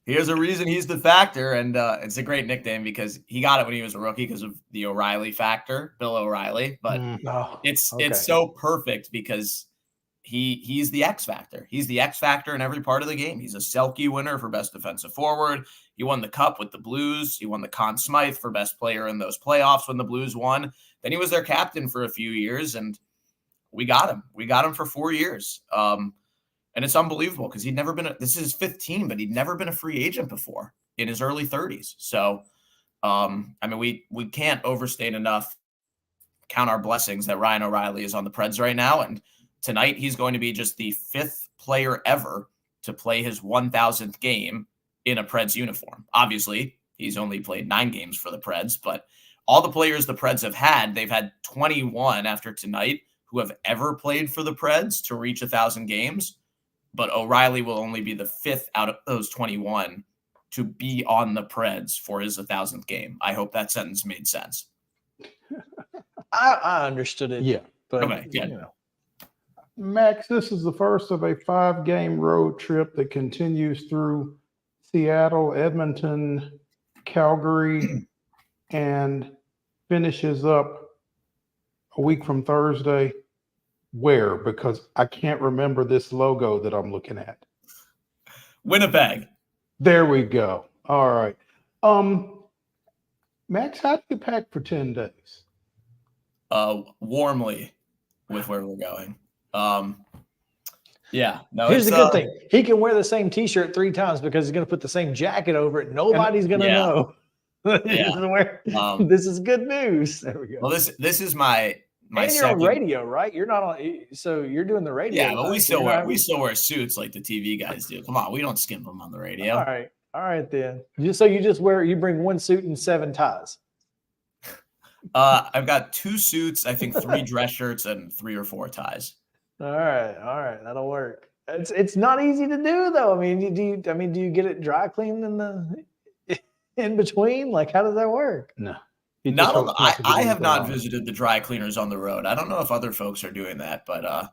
Speaker 14: Here's a reason he's the factor, and it's a great nickname because he got it when he was a rookie because of the O'Reilly factor, Bill O'Reilly. But it's so perfect because he's the X factor. He's the X factor in every part of the game. He's a Selke winner for best defensive forward. He won the Cup with the Blues. He won the Conn Smythe for best player in those playoffs when the Blues won. Then he was their captain for a few years, and we got him. We got him for 4 years. And it's unbelievable because he'd never been this is his 5th team, but he'd never been a free agent before in his early 30s. So, we can't overstate enough, count our blessings that Ryan O'Reilly is on the Preds right now. And tonight he's going to be just the 5th player ever to play his 1,000th game in a Preds uniform. Obviously, he's only played 9 games for the Preds, but all the players the Preds have had, they've had 21 after tonight who have ever played for the Preds to reach 1,000 games. But O'Reilly will only be the 5th out of those 21 to be on the Preds for his 1,000th game. I hope that sentence made sense.
Speaker 1: I understood it.
Speaker 4: Yeah.
Speaker 1: But,
Speaker 14: okay, yeah.
Speaker 4: Max, this is the first of a 5-game road trip that continues through Seattle, Edmonton, Calgary, and finishes up a week from Thursday. Where? Because I can't remember this logo that I'm looking at.
Speaker 14: Winnipeg.
Speaker 4: There we go. All right. Max, how do you pack for 10 days?
Speaker 14: Warmly with where we're going. Yeah. No.
Speaker 1: Here's the good thing: he can wear the same T-shirt 3 times because he's going to put the same jacket over it. Nobody's going to know. This is good news. There we go.
Speaker 14: Well, this is my
Speaker 1: and you're on radio, right? You're not on, so you're doing the radio.
Speaker 14: Yeah, but we still wear suits like the TV guys do. Come on, we don't skimp them on the radio.
Speaker 1: All right then. You bring 1 suit and 7 ties.
Speaker 14: I've got 2 suits, I think 3 dress shirts and 3 or 4 ties.
Speaker 1: All right, that'll work. It's not easy to do though. I mean, do you get it dry cleaned in between? Like, how does that work?
Speaker 4: No.
Speaker 14: I have not visited the dry cleaners on the road. I don't know if other folks are doing that, but I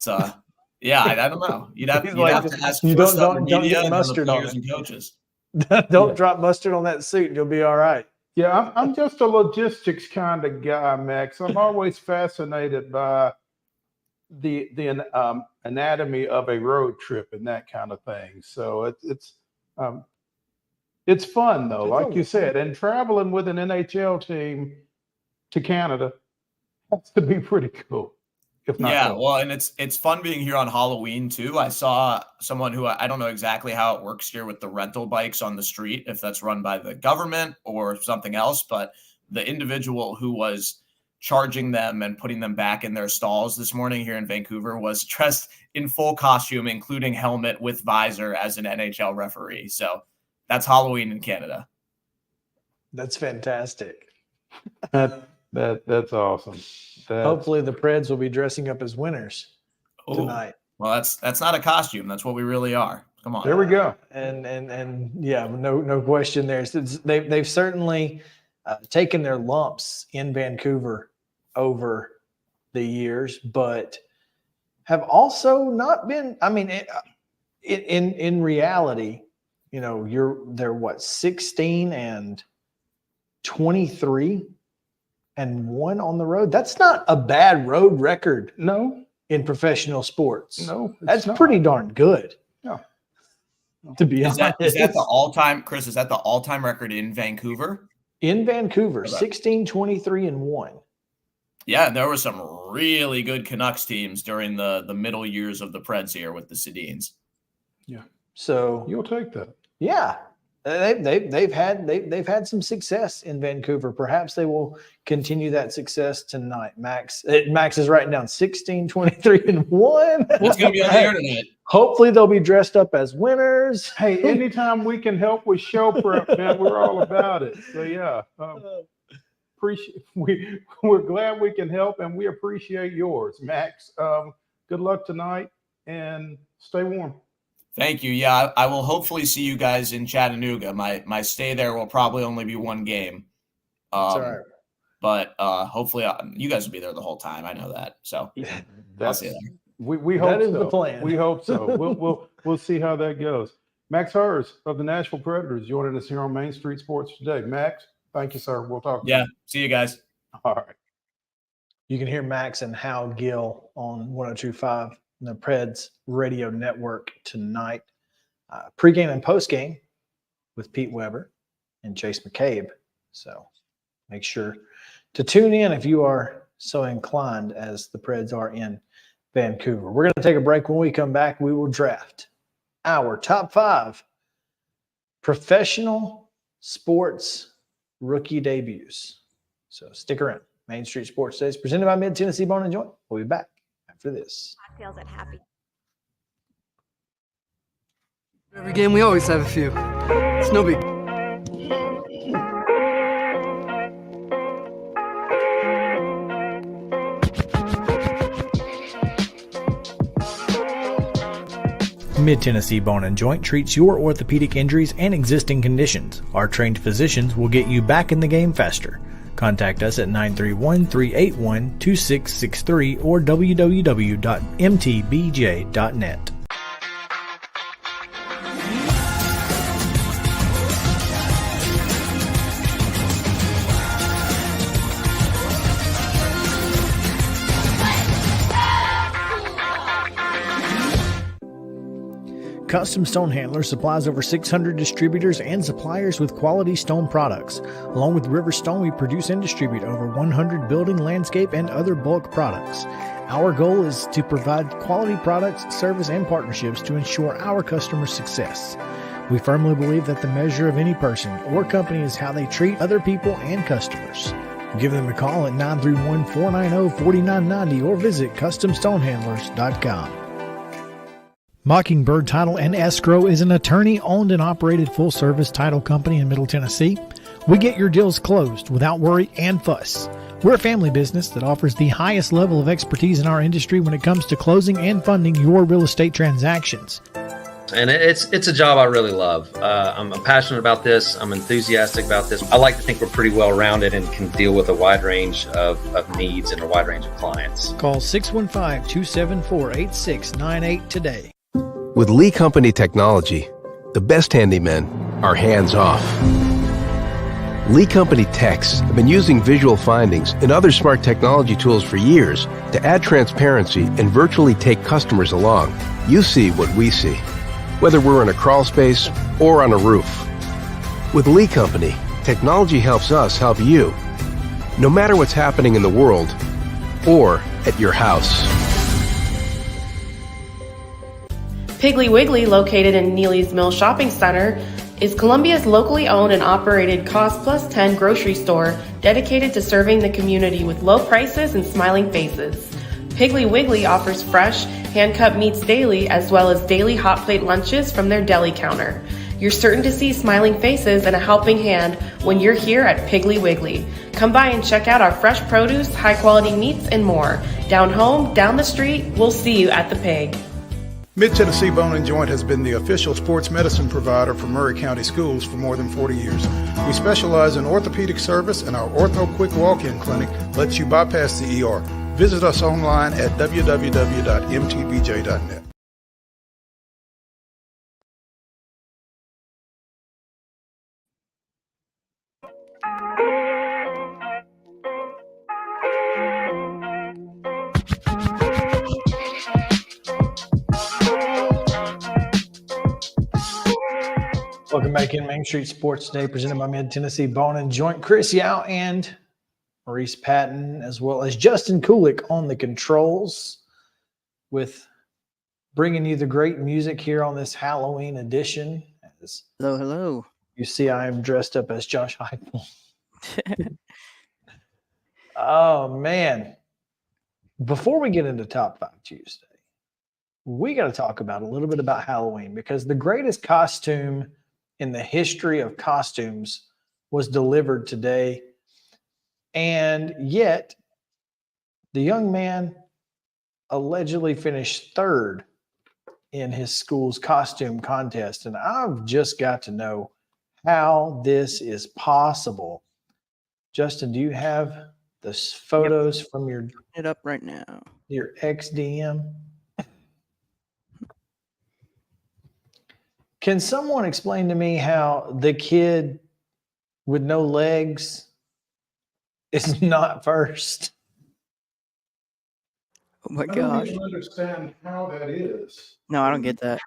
Speaker 14: don't know. You'd have to ask.
Speaker 1: You don't get mustard on it.
Speaker 14: And coaches.
Speaker 1: Don't drop mustard on that suit. You'll be all right.
Speaker 4: Yeah, I'm just a logistics kind of guy, Max. I'm always fascinated by the anatomy of a road trip and that kind of thing. So it's fun though, like you said, and traveling with an NHL team to Canada has to be pretty cool. If not cool.
Speaker 14: Well, and it's fun being here on Halloween too. I saw someone who I don't know exactly how it works here with the rental bikes on the street, if that's run by the government or something else, but the individual who was charging them and putting them back in their stalls this morning here in Vancouver was dressed in full costume, including helmet with visor, as an NHL referee. So that's Halloween in Canada.
Speaker 1: That's fantastic.
Speaker 4: That's awesome.
Speaker 1: Hopefully the Preds will be dressing up as winners tonight.
Speaker 14: Well, that's not a costume. That's what we really are. Come on.
Speaker 4: There we go.
Speaker 1: And yeah, no question there. They've certainly taken their lumps in Vancouver over the years, but have also not been. I mean, in reality, you know, they're what, 16-23 and 1 on the road. That's not a bad road record.
Speaker 4: No,
Speaker 1: in professional sports.
Speaker 4: No,
Speaker 1: that's pretty darn good.
Speaker 4: Yeah.
Speaker 1: To be honest,
Speaker 14: is that the all-time, Chris? Is that the all-time record in Vancouver?
Speaker 1: In Vancouver, 16-23 and 1.
Speaker 14: Yeah, and there were some really good Canucks teams during the middle years of the Preds here with the Sedins.
Speaker 4: Yeah.
Speaker 1: So
Speaker 4: you'll take that.
Speaker 1: Yeah. They've had some success in Vancouver. Perhaps they will continue that success tonight. Max is writing down 16-23 and 1.
Speaker 14: What's going to be on the internet?
Speaker 1: Hopefully they'll be dressed up as winners.
Speaker 4: Hey, anytime we can help with show prep, man, we're all about it. So yeah, we're glad we can help, and we appreciate yours, Max. Good luck tonight, and stay warm.
Speaker 14: Thank you. Yeah, I will hopefully see you guys in Chattanooga. My stay there will probably only be 1 game.
Speaker 1: That's all right.
Speaker 14: But hopefully you guys will be there the whole time. I know that. So I'll see you there.
Speaker 4: We hope
Speaker 1: that is
Speaker 4: so.
Speaker 1: the plan.
Speaker 4: We hope so. We'll see how that goes. Max HERZ of the Nashville Predators joining us here on Main Street Sports today. Max, thank you, sir. We'll talk.
Speaker 14: Yeah. See you guys.
Speaker 4: All right.
Speaker 1: You can hear Max and Hal Gill on 102.5, the Preds radio network tonight. Pre-game and post-game with Pete Weber and Chase McCabe. So make sure to tune in if you are so inclined, as the Preds are in Vancouver. We're going to take a break. When we come back, we will draft our top 5 professional sports rookie debuts. So stick around. Main Street Sports Days presented by Mid-Tennessee Bone & Joint. We'll be back after this.
Speaker 15: Cocktails at Happy.
Speaker 16: Every game, we always have a few. It's no big.
Speaker 1: Mid-Tennessee Bone & Joint treats your orthopedic injuries and existing conditions. Our trained physicians will get you back in the game faster. Contact us at 931-381-2663 or www.mtbj.net. Custom Stone Handlers supplies over 600 distributors and suppliers with quality stone products. Along with River Stone, we produce and distribute over 100 building, landscape, and other bulk products. Our goal is to provide quality products, service, and partnerships to ensure our customers' success. We firmly believe that the measure of any person or company is how they treat other people and customers. Give them a call at 931-490-4990 or visit CustomStonehandlers.com. Mockingbird Title and Escrow is an attorney-owned and operated full-service title company in Middle Tennessee. We get your deals closed without worry and fuss. We're a family business that offers the highest level of expertise in our industry when it comes to closing and funding your real estate transactions.
Speaker 5: And it's a job I really love. I'm passionate about this. I'm enthusiastic about this. I like to think we're pretty well rounded and can deal with a wide range of needs and a wide range of clients.
Speaker 1: Call 615-274-8698 today.
Speaker 6: With Lee Company technology, the best handymen are hands-off. Lee Company techs have been using visual findings and other smart technology tools for years to add transparency and virtually take customers along. You see what we see, whether we're in a crawl space or on a roof. With Lee Company, technology helps us help you, no matter what's happening in the world or at your house.
Speaker 7: Piggly Wiggly, located in Neely's Mill Shopping Center, is Columbia's locally owned and operated Cost Plus 10 grocery store dedicated to serving the community with low prices and smiling faces. Piggly Wiggly offers fresh, hand-cut meats daily as well as daily hot plate lunches from their deli counter. You're certain to see smiling faces and a helping hand when you're here at Piggly Wiggly. Come by and check out our fresh produce, high-quality meats, and more. Down home, down the street, we'll see you at the Pig.
Speaker 8: Mid-Tennessee Bone and Joint has been the official sports medicine provider for Maury County Schools for more than 40 years. We specialize in orthopedic service, and our Ortho Quick Walk-In Clinic lets you bypass the ER. Visit us online at www.mtbj.net.
Speaker 1: Welcome back in Main Street Sports Today, presented by Mid-Tennessee Bone and Joint. Chris Yao and Maurice Patton, as well as Justin Kulik on the controls, with bringing you the great music here on this Halloween edition.
Speaker 15: Hello, hello.
Speaker 1: You see, I am dressed up as Josh Heupel. Oh, man. Before we get into Top 5 Tuesday, we got to talk about a little bit about Halloween, because the greatest costume in the history of costumes was delivered today. And yet, the young man allegedly finished third in his school's costume contest. And I've just got to know how this is possible. Justin, do you have the photos from your
Speaker 15: it up right now?
Speaker 1: Your ex-DM? Can someone explain to me how the kid with no legs is not first?
Speaker 15: Oh my
Speaker 4: I don't
Speaker 15: gosh.
Speaker 4: even understand how that is.
Speaker 15: No, I don't get that.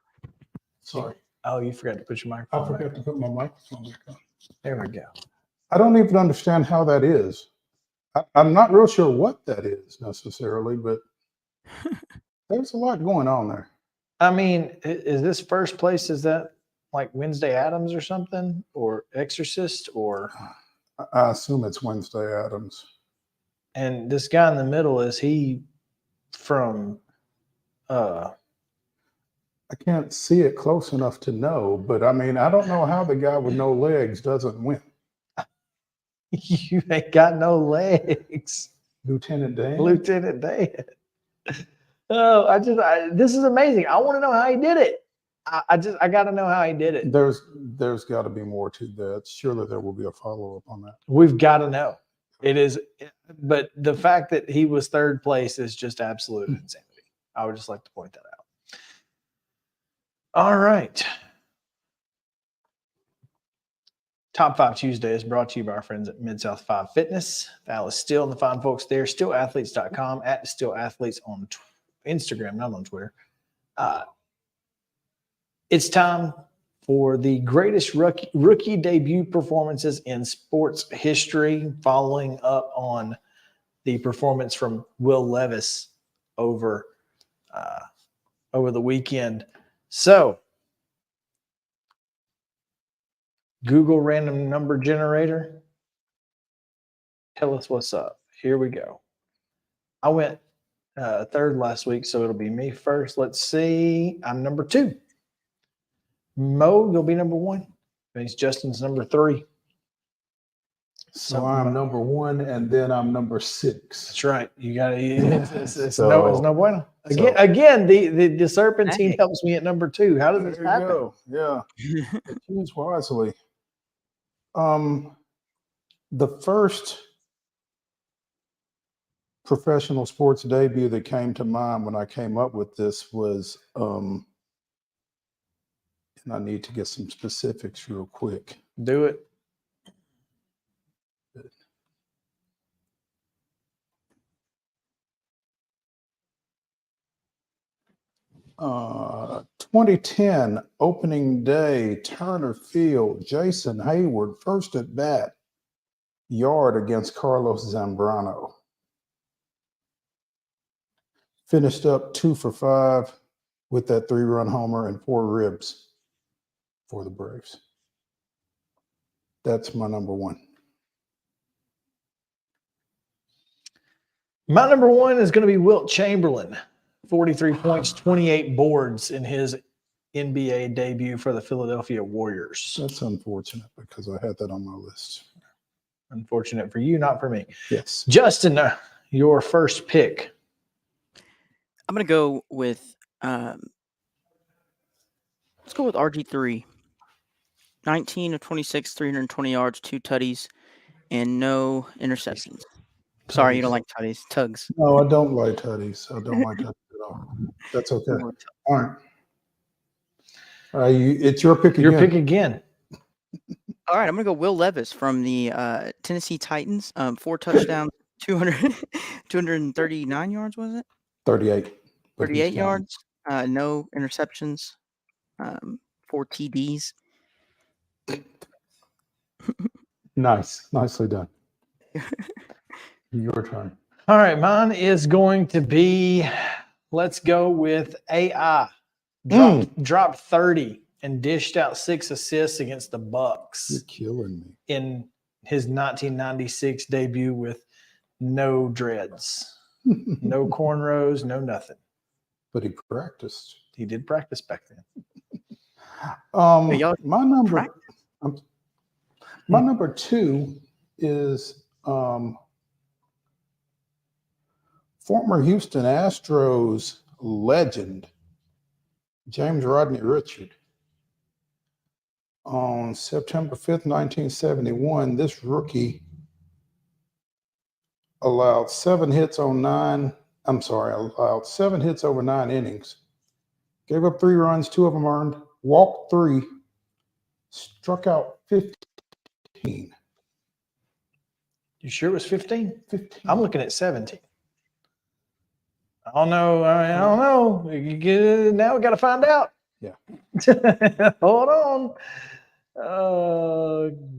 Speaker 4: Sorry.
Speaker 1: Oh, you forgot to put your microphone.
Speaker 4: I forgot to put my microphone back on.
Speaker 1: There we go.
Speaker 4: I don't even understand how that is. I'm not real sure what that is necessarily, but there's a lot going on there.
Speaker 1: I mean, is this first place? Is that like Wednesday Addams or something, or Exorcist, or?
Speaker 4: I assume it's Wednesday Addams.
Speaker 1: And this guy in the middle, is he from?
Speaker 4: I can't see it close enough to know, but I mean, I don't know how the guy with no legs doesn't win.
Speaker 1: You ain't got no legs,
Speaker 4: Lieutenant Dan.
Speaker 1: Lieutenant Dan. Oh, this is amazing. I want to know how he did it. I got to know how he did it.
Speaker 4: There's got to be more to that. Surely there will be a follow-up on that.
Speaker 1: We've got to know. It is, but the fact that he was third place is just absolute insanity. I would just like to point that out. All right. Top 5 Tuesday is brought to you by our friends at Mid-South 5 Fitness. Val is still and the fine folks there. Stillathletes.com, at Stillathletes on Instagram, not on Twitter. It's time for the greatest rookie debut performances in sports history, following up on the performance from Will Levis over the weekend. So, Google random number generator. Tell us what's up. Here we go. I went third last week, so it'll be me first. Let's see. I'm number 2. Mo, you'll be number 1. Means Justin's number 3.
Speaker 4: So I'm number 1, and then I'm number 6.
Speaker 1: That's right. You got to. It's no bueno. Again, the serpentine helps me at number 2. How does this happen?
Speaker 4: Go. Yeah, choose wisely. The first professional sports debut that came to mind when I came up with this was, and I need to get some specifics real quick.
Speaker 1: Do it.
Speaker 4: Uh, 2010 opening day, Turner Field, Jason Hayward, first at bat, yard against Carlos Zambrano. Finished up 2 for 5 with that 3-run homer and 4 ribs for the Braves. That's my number 1.
Speaker 1: My number 1 is going to be Wilt Chamberlain. 43 points, 28 boards in his NBA debut for the Philadelphia Warriors.
Speaker 4: That's unfortunate because I had that on my list.
Speaker 1: Unfortunate for you, not for me.
Speaker 4: Yes.
Speaker 1: Justin, your first pick.
Speaker 15: I'm going to go with, let's go with RG3. 19 of 26, 320 yards, 2 tutties, and no interceptions. Sorry, you don't like tutties. Tugs.
Speaker 4: No, I don't like tutties. I don't like tutties at all. That's okay. All right. It's your pick again.
Speaker 1: Your pick again.
Speaker 15: All right, I'm going to go Will Levis from the Tennessee Titans. 4 touchdowns, 239 yards, was it?
Speaker 4: 38.
Speaker 15: 38 yards, no interceptions, 4 TDs.
Speaker 4: Nice. Nicely done. Your turn.
Speaker 1: All right, mine is going to be, let's go with AI. Dropped 30 and dished out 6 assists against the Bucks.
Speaker 4: You're killing me.
Speaker 1: In his 1996 debut with no dreads, no cornrows, no nothing.
Speaker 4: But he practiced.
Speaker 1: He did practice back then.
Speaker 4: My number 2 is former Houston Astros legend, James Rodney Richard. On September 5th, 1971, this rookie allowed 7 hits over 9 innings, gave up 3 runs, 2 of them earned, walked 3, struck out 15.
Speaker 1: You sure it was 15?
Speaker 4: 15.
Speaker 1: I'm looking at 17. I don't know. I don't know. Now we got to find out.
Speaker 4: Yeah.
Speaker 1: Hold on.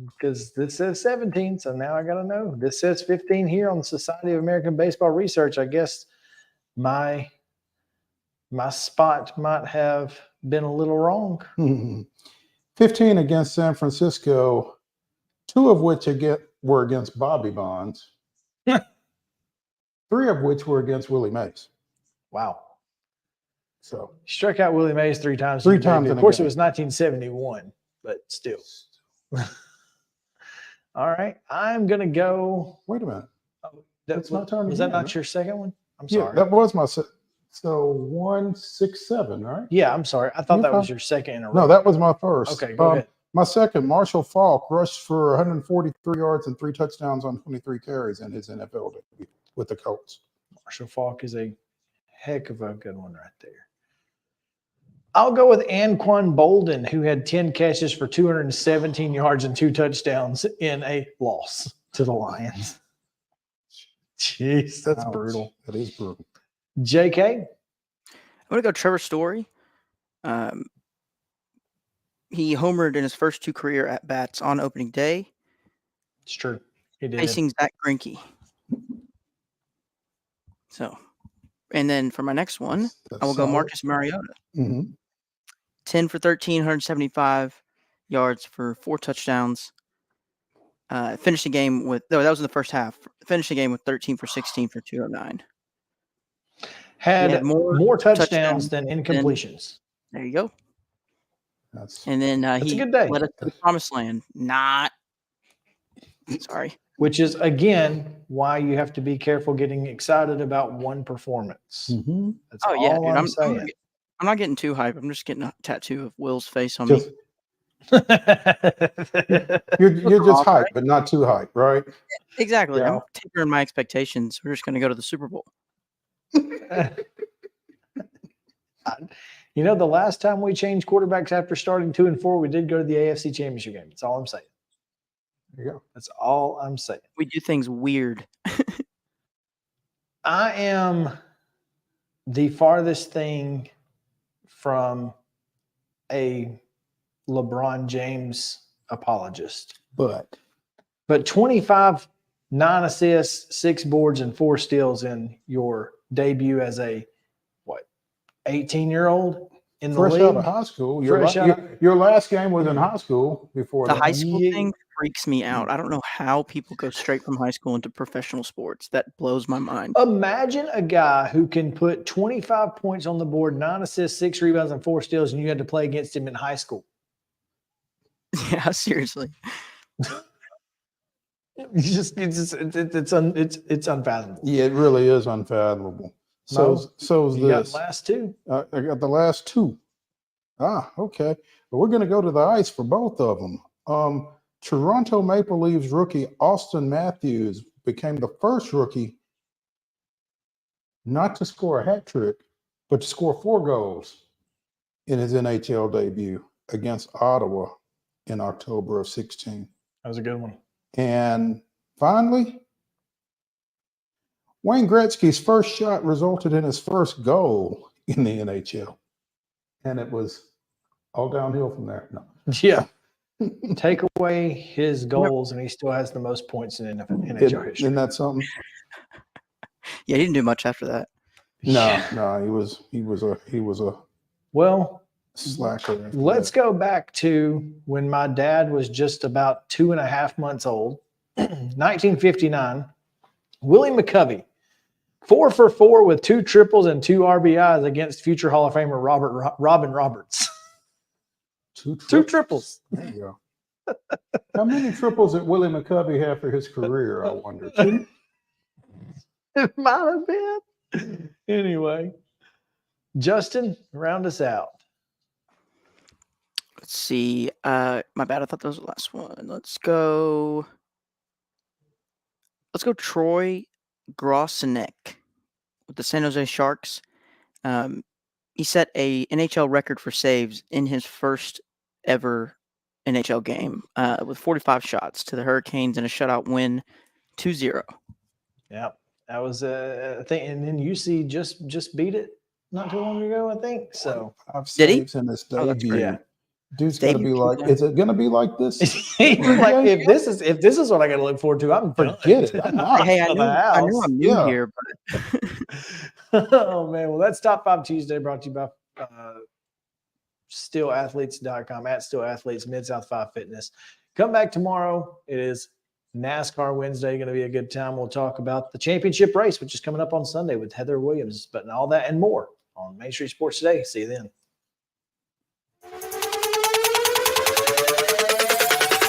Speaker 1: Because this says 17, so now I got to know. This says 15 here on the Society of American Baseball Research. I guess my spot might have been a little wrong.
Speaker 4: 15 against San Francisco, 2 of which were against Bobby Bonds, 3 of which were against Willie Mays.
Speaker 1: Wow.
Speaker 4: So
Speaker 1: he struck out Willie Mays 3 times.
Speaker 4: 3 times.
Speaker 1: Of course, it was 1971, but still. All right. I'm going to go.
Speaker 4: Wait a minute.
Speaker 1: That's my turn. Was that not your second one? I'm
Speaker 4: Yeah,
Speaker 1: sorry.
Speaker 4: that was my so 1, 6, 7, right?
Speaker 1: Yeah, I'm sorry. I thought that was your second in a row.
Speaker 4: No, that was my first.
Speaker 1: Okay, go ahead.
Speaker 4: My second, Marshall Faulk, rushed for 143 yards and 3 touchdowns on 23 carries in his NFL debut with the Colts.
Speaker 1: Marshall Faulk is a heck of a good one right there. I'll go with Anquan Bolden, who had 10 catches for 217 yards and 2 touchdowns in a loss to the Lions. Jeez, that's brutal.
Speaker 4: That is brutal.
Speaker 1: JK?
Speaker 15: I'm going to go Trevor Story. he homered in his first 2 career at bats on opening day.
Speaker 2: It's true. He did.
Speaker 15: Facing Zach Greinke. So, and then for my next one, I will go
Speaker 4: solid.
Speaker 15: Marcus Mariota.
Speaker 4: Mhm.
Speaker 15: 10 for 13, 175 yards for 4 touchdowns. Finished the game with, that was in the first half. Finished the game with 13 for 16 for 209.
Speaker 2: Had more touchdowns than incompletions.
Speaker 15: There you go.
Speaker 4: That's
Speaker 15: And then he
Speaker 2: a good day.
Speaker 15: led us to the promised land. Sorry.
Speaker 2: Which is, again, why you have to be careful getting excited about one performance.
Speaker 4: Mhm.
Speaker 2: That's
Speaker 15: Oh, yeah,
Speaker 2: all
Speaker 15: dude.
Speaker 2: I'm saying.
Speaker 15: I'm not getting too hype. I'm just getting a tattoo of Will's face on me.
Speaker 4: You're just hype, but not too hype, right?
Speaker 15: Exactly.
Speaker 4: Yeah.
Speaker 15: I'm tapering my expectations. We're just going to go to the Super Bowl.
Speaker 2: You know, the last time we changed quarterbacks after starting 2-4, we did go to the AFC Championship game. That's all I'm saying.
Speaker 4: There you go.
Speaker 2: That's all I'm saying.
Speaker 15: We do things weird.
Speaker 2: I am the farthest thing from a LeBron James apologist.
Speaker 4: But
Speaker 2: 25, 9 assists, 6 boards, and 4 steals in your debut as a 18-year-old in the
Speaker 4: fresh
Speaker 2: league.
Speaker 4: out of high school. Your last game was in high school before
Speaker 15: The
Speaker 4: that.
Speaker 15: high school thing freaks me out. I don't know how people go straight from high school into professional sports. That blows my mind.
Speaker 2: Imagine a guy who can put 25 points on the board, 9 assists, 6 rebounds, and 4 steals, and you had to play against him in high school.
Speaker 15: Yeah, seriously.
Speaker 2: It's unfathomable.
Speaker 4: Yeah, it really is unfathomable. So
Speaker 2: you got
Speaker 4: this.
Speaker 2: the last 2.
Speaker 4: I got the last 2. Okay. But we're going to go to the ice for both of them. Toronto Maple Leafs rookie Austin Matthews became the first rookie not to score a hat trick, but to score 4 goals in his NHL debut against Ottawa in October of 16.
Speaker 2: That was a good one.
Speaker 4: And finally, Wayne Gretzky's first shot resulted in his first goal in the NHL. And it was all downhill from there. No.
Speaker 2: Yeah. Take away his goals, and he still has the most points in NHL history.
Speaker 4: Isn't that something?
Speaker 15: Yeah, he didn't do much after that.
Speaker 4: No, he was a
Speaker 2: well
Speaker 4: slacker.
Speaker 2: Let's go back to when my dad was just about 2.5 months old. 1959. Willie McCovey, 4 for 4 with 2 triples and 2 RBIs against future Hall of Famer Robin Roberts.
Speaker 4: 2
Speaker 2: triples.
Speaker 4: There you go. How many triples did Willie McCovey have for his career, I wonder? 2?
Speaker 2: It might have been. Anyway, Justin, round us out.
Speaker 15: Let's see. My bad. I thought that was the last one. Let's go Troy Grossenek with the San Jose Sharks. He set a NHL record for saves in his first ever NHL game with 45 shots to the Hurricanes in a shutout win 2-0.
Speaker 2: Yeah, that was a thing. And then UC just beat it not too long ago, I think. So
Speaker 15: did he?
Speaker 4: In this
Speaker 15: Oh, that's
Speaker 4: debut.
Speaker 15: great.
Speaker 2: Yeah.
Speaker 4: Dude's got to be like, is it going to be like this?
Speaker 2: Like, if this is what I got to look forward to, I'm
Speaker 4: Forget it. I'm not.
Speaker 15: Hey, I know I'm new here, but
Speaker 2: Oh man, well, that's Top 5 Tuesday, brought to you by stillathletes.com, at stillathletes, Mid-South 5 Fitness. Come back tomorrow. It is NASCAR Wednesday, going to be a good time. We'll talk about the championship race, which is coming up on Sunday with Heather Williams, but all that and more on Main Street Sports Today. See you then.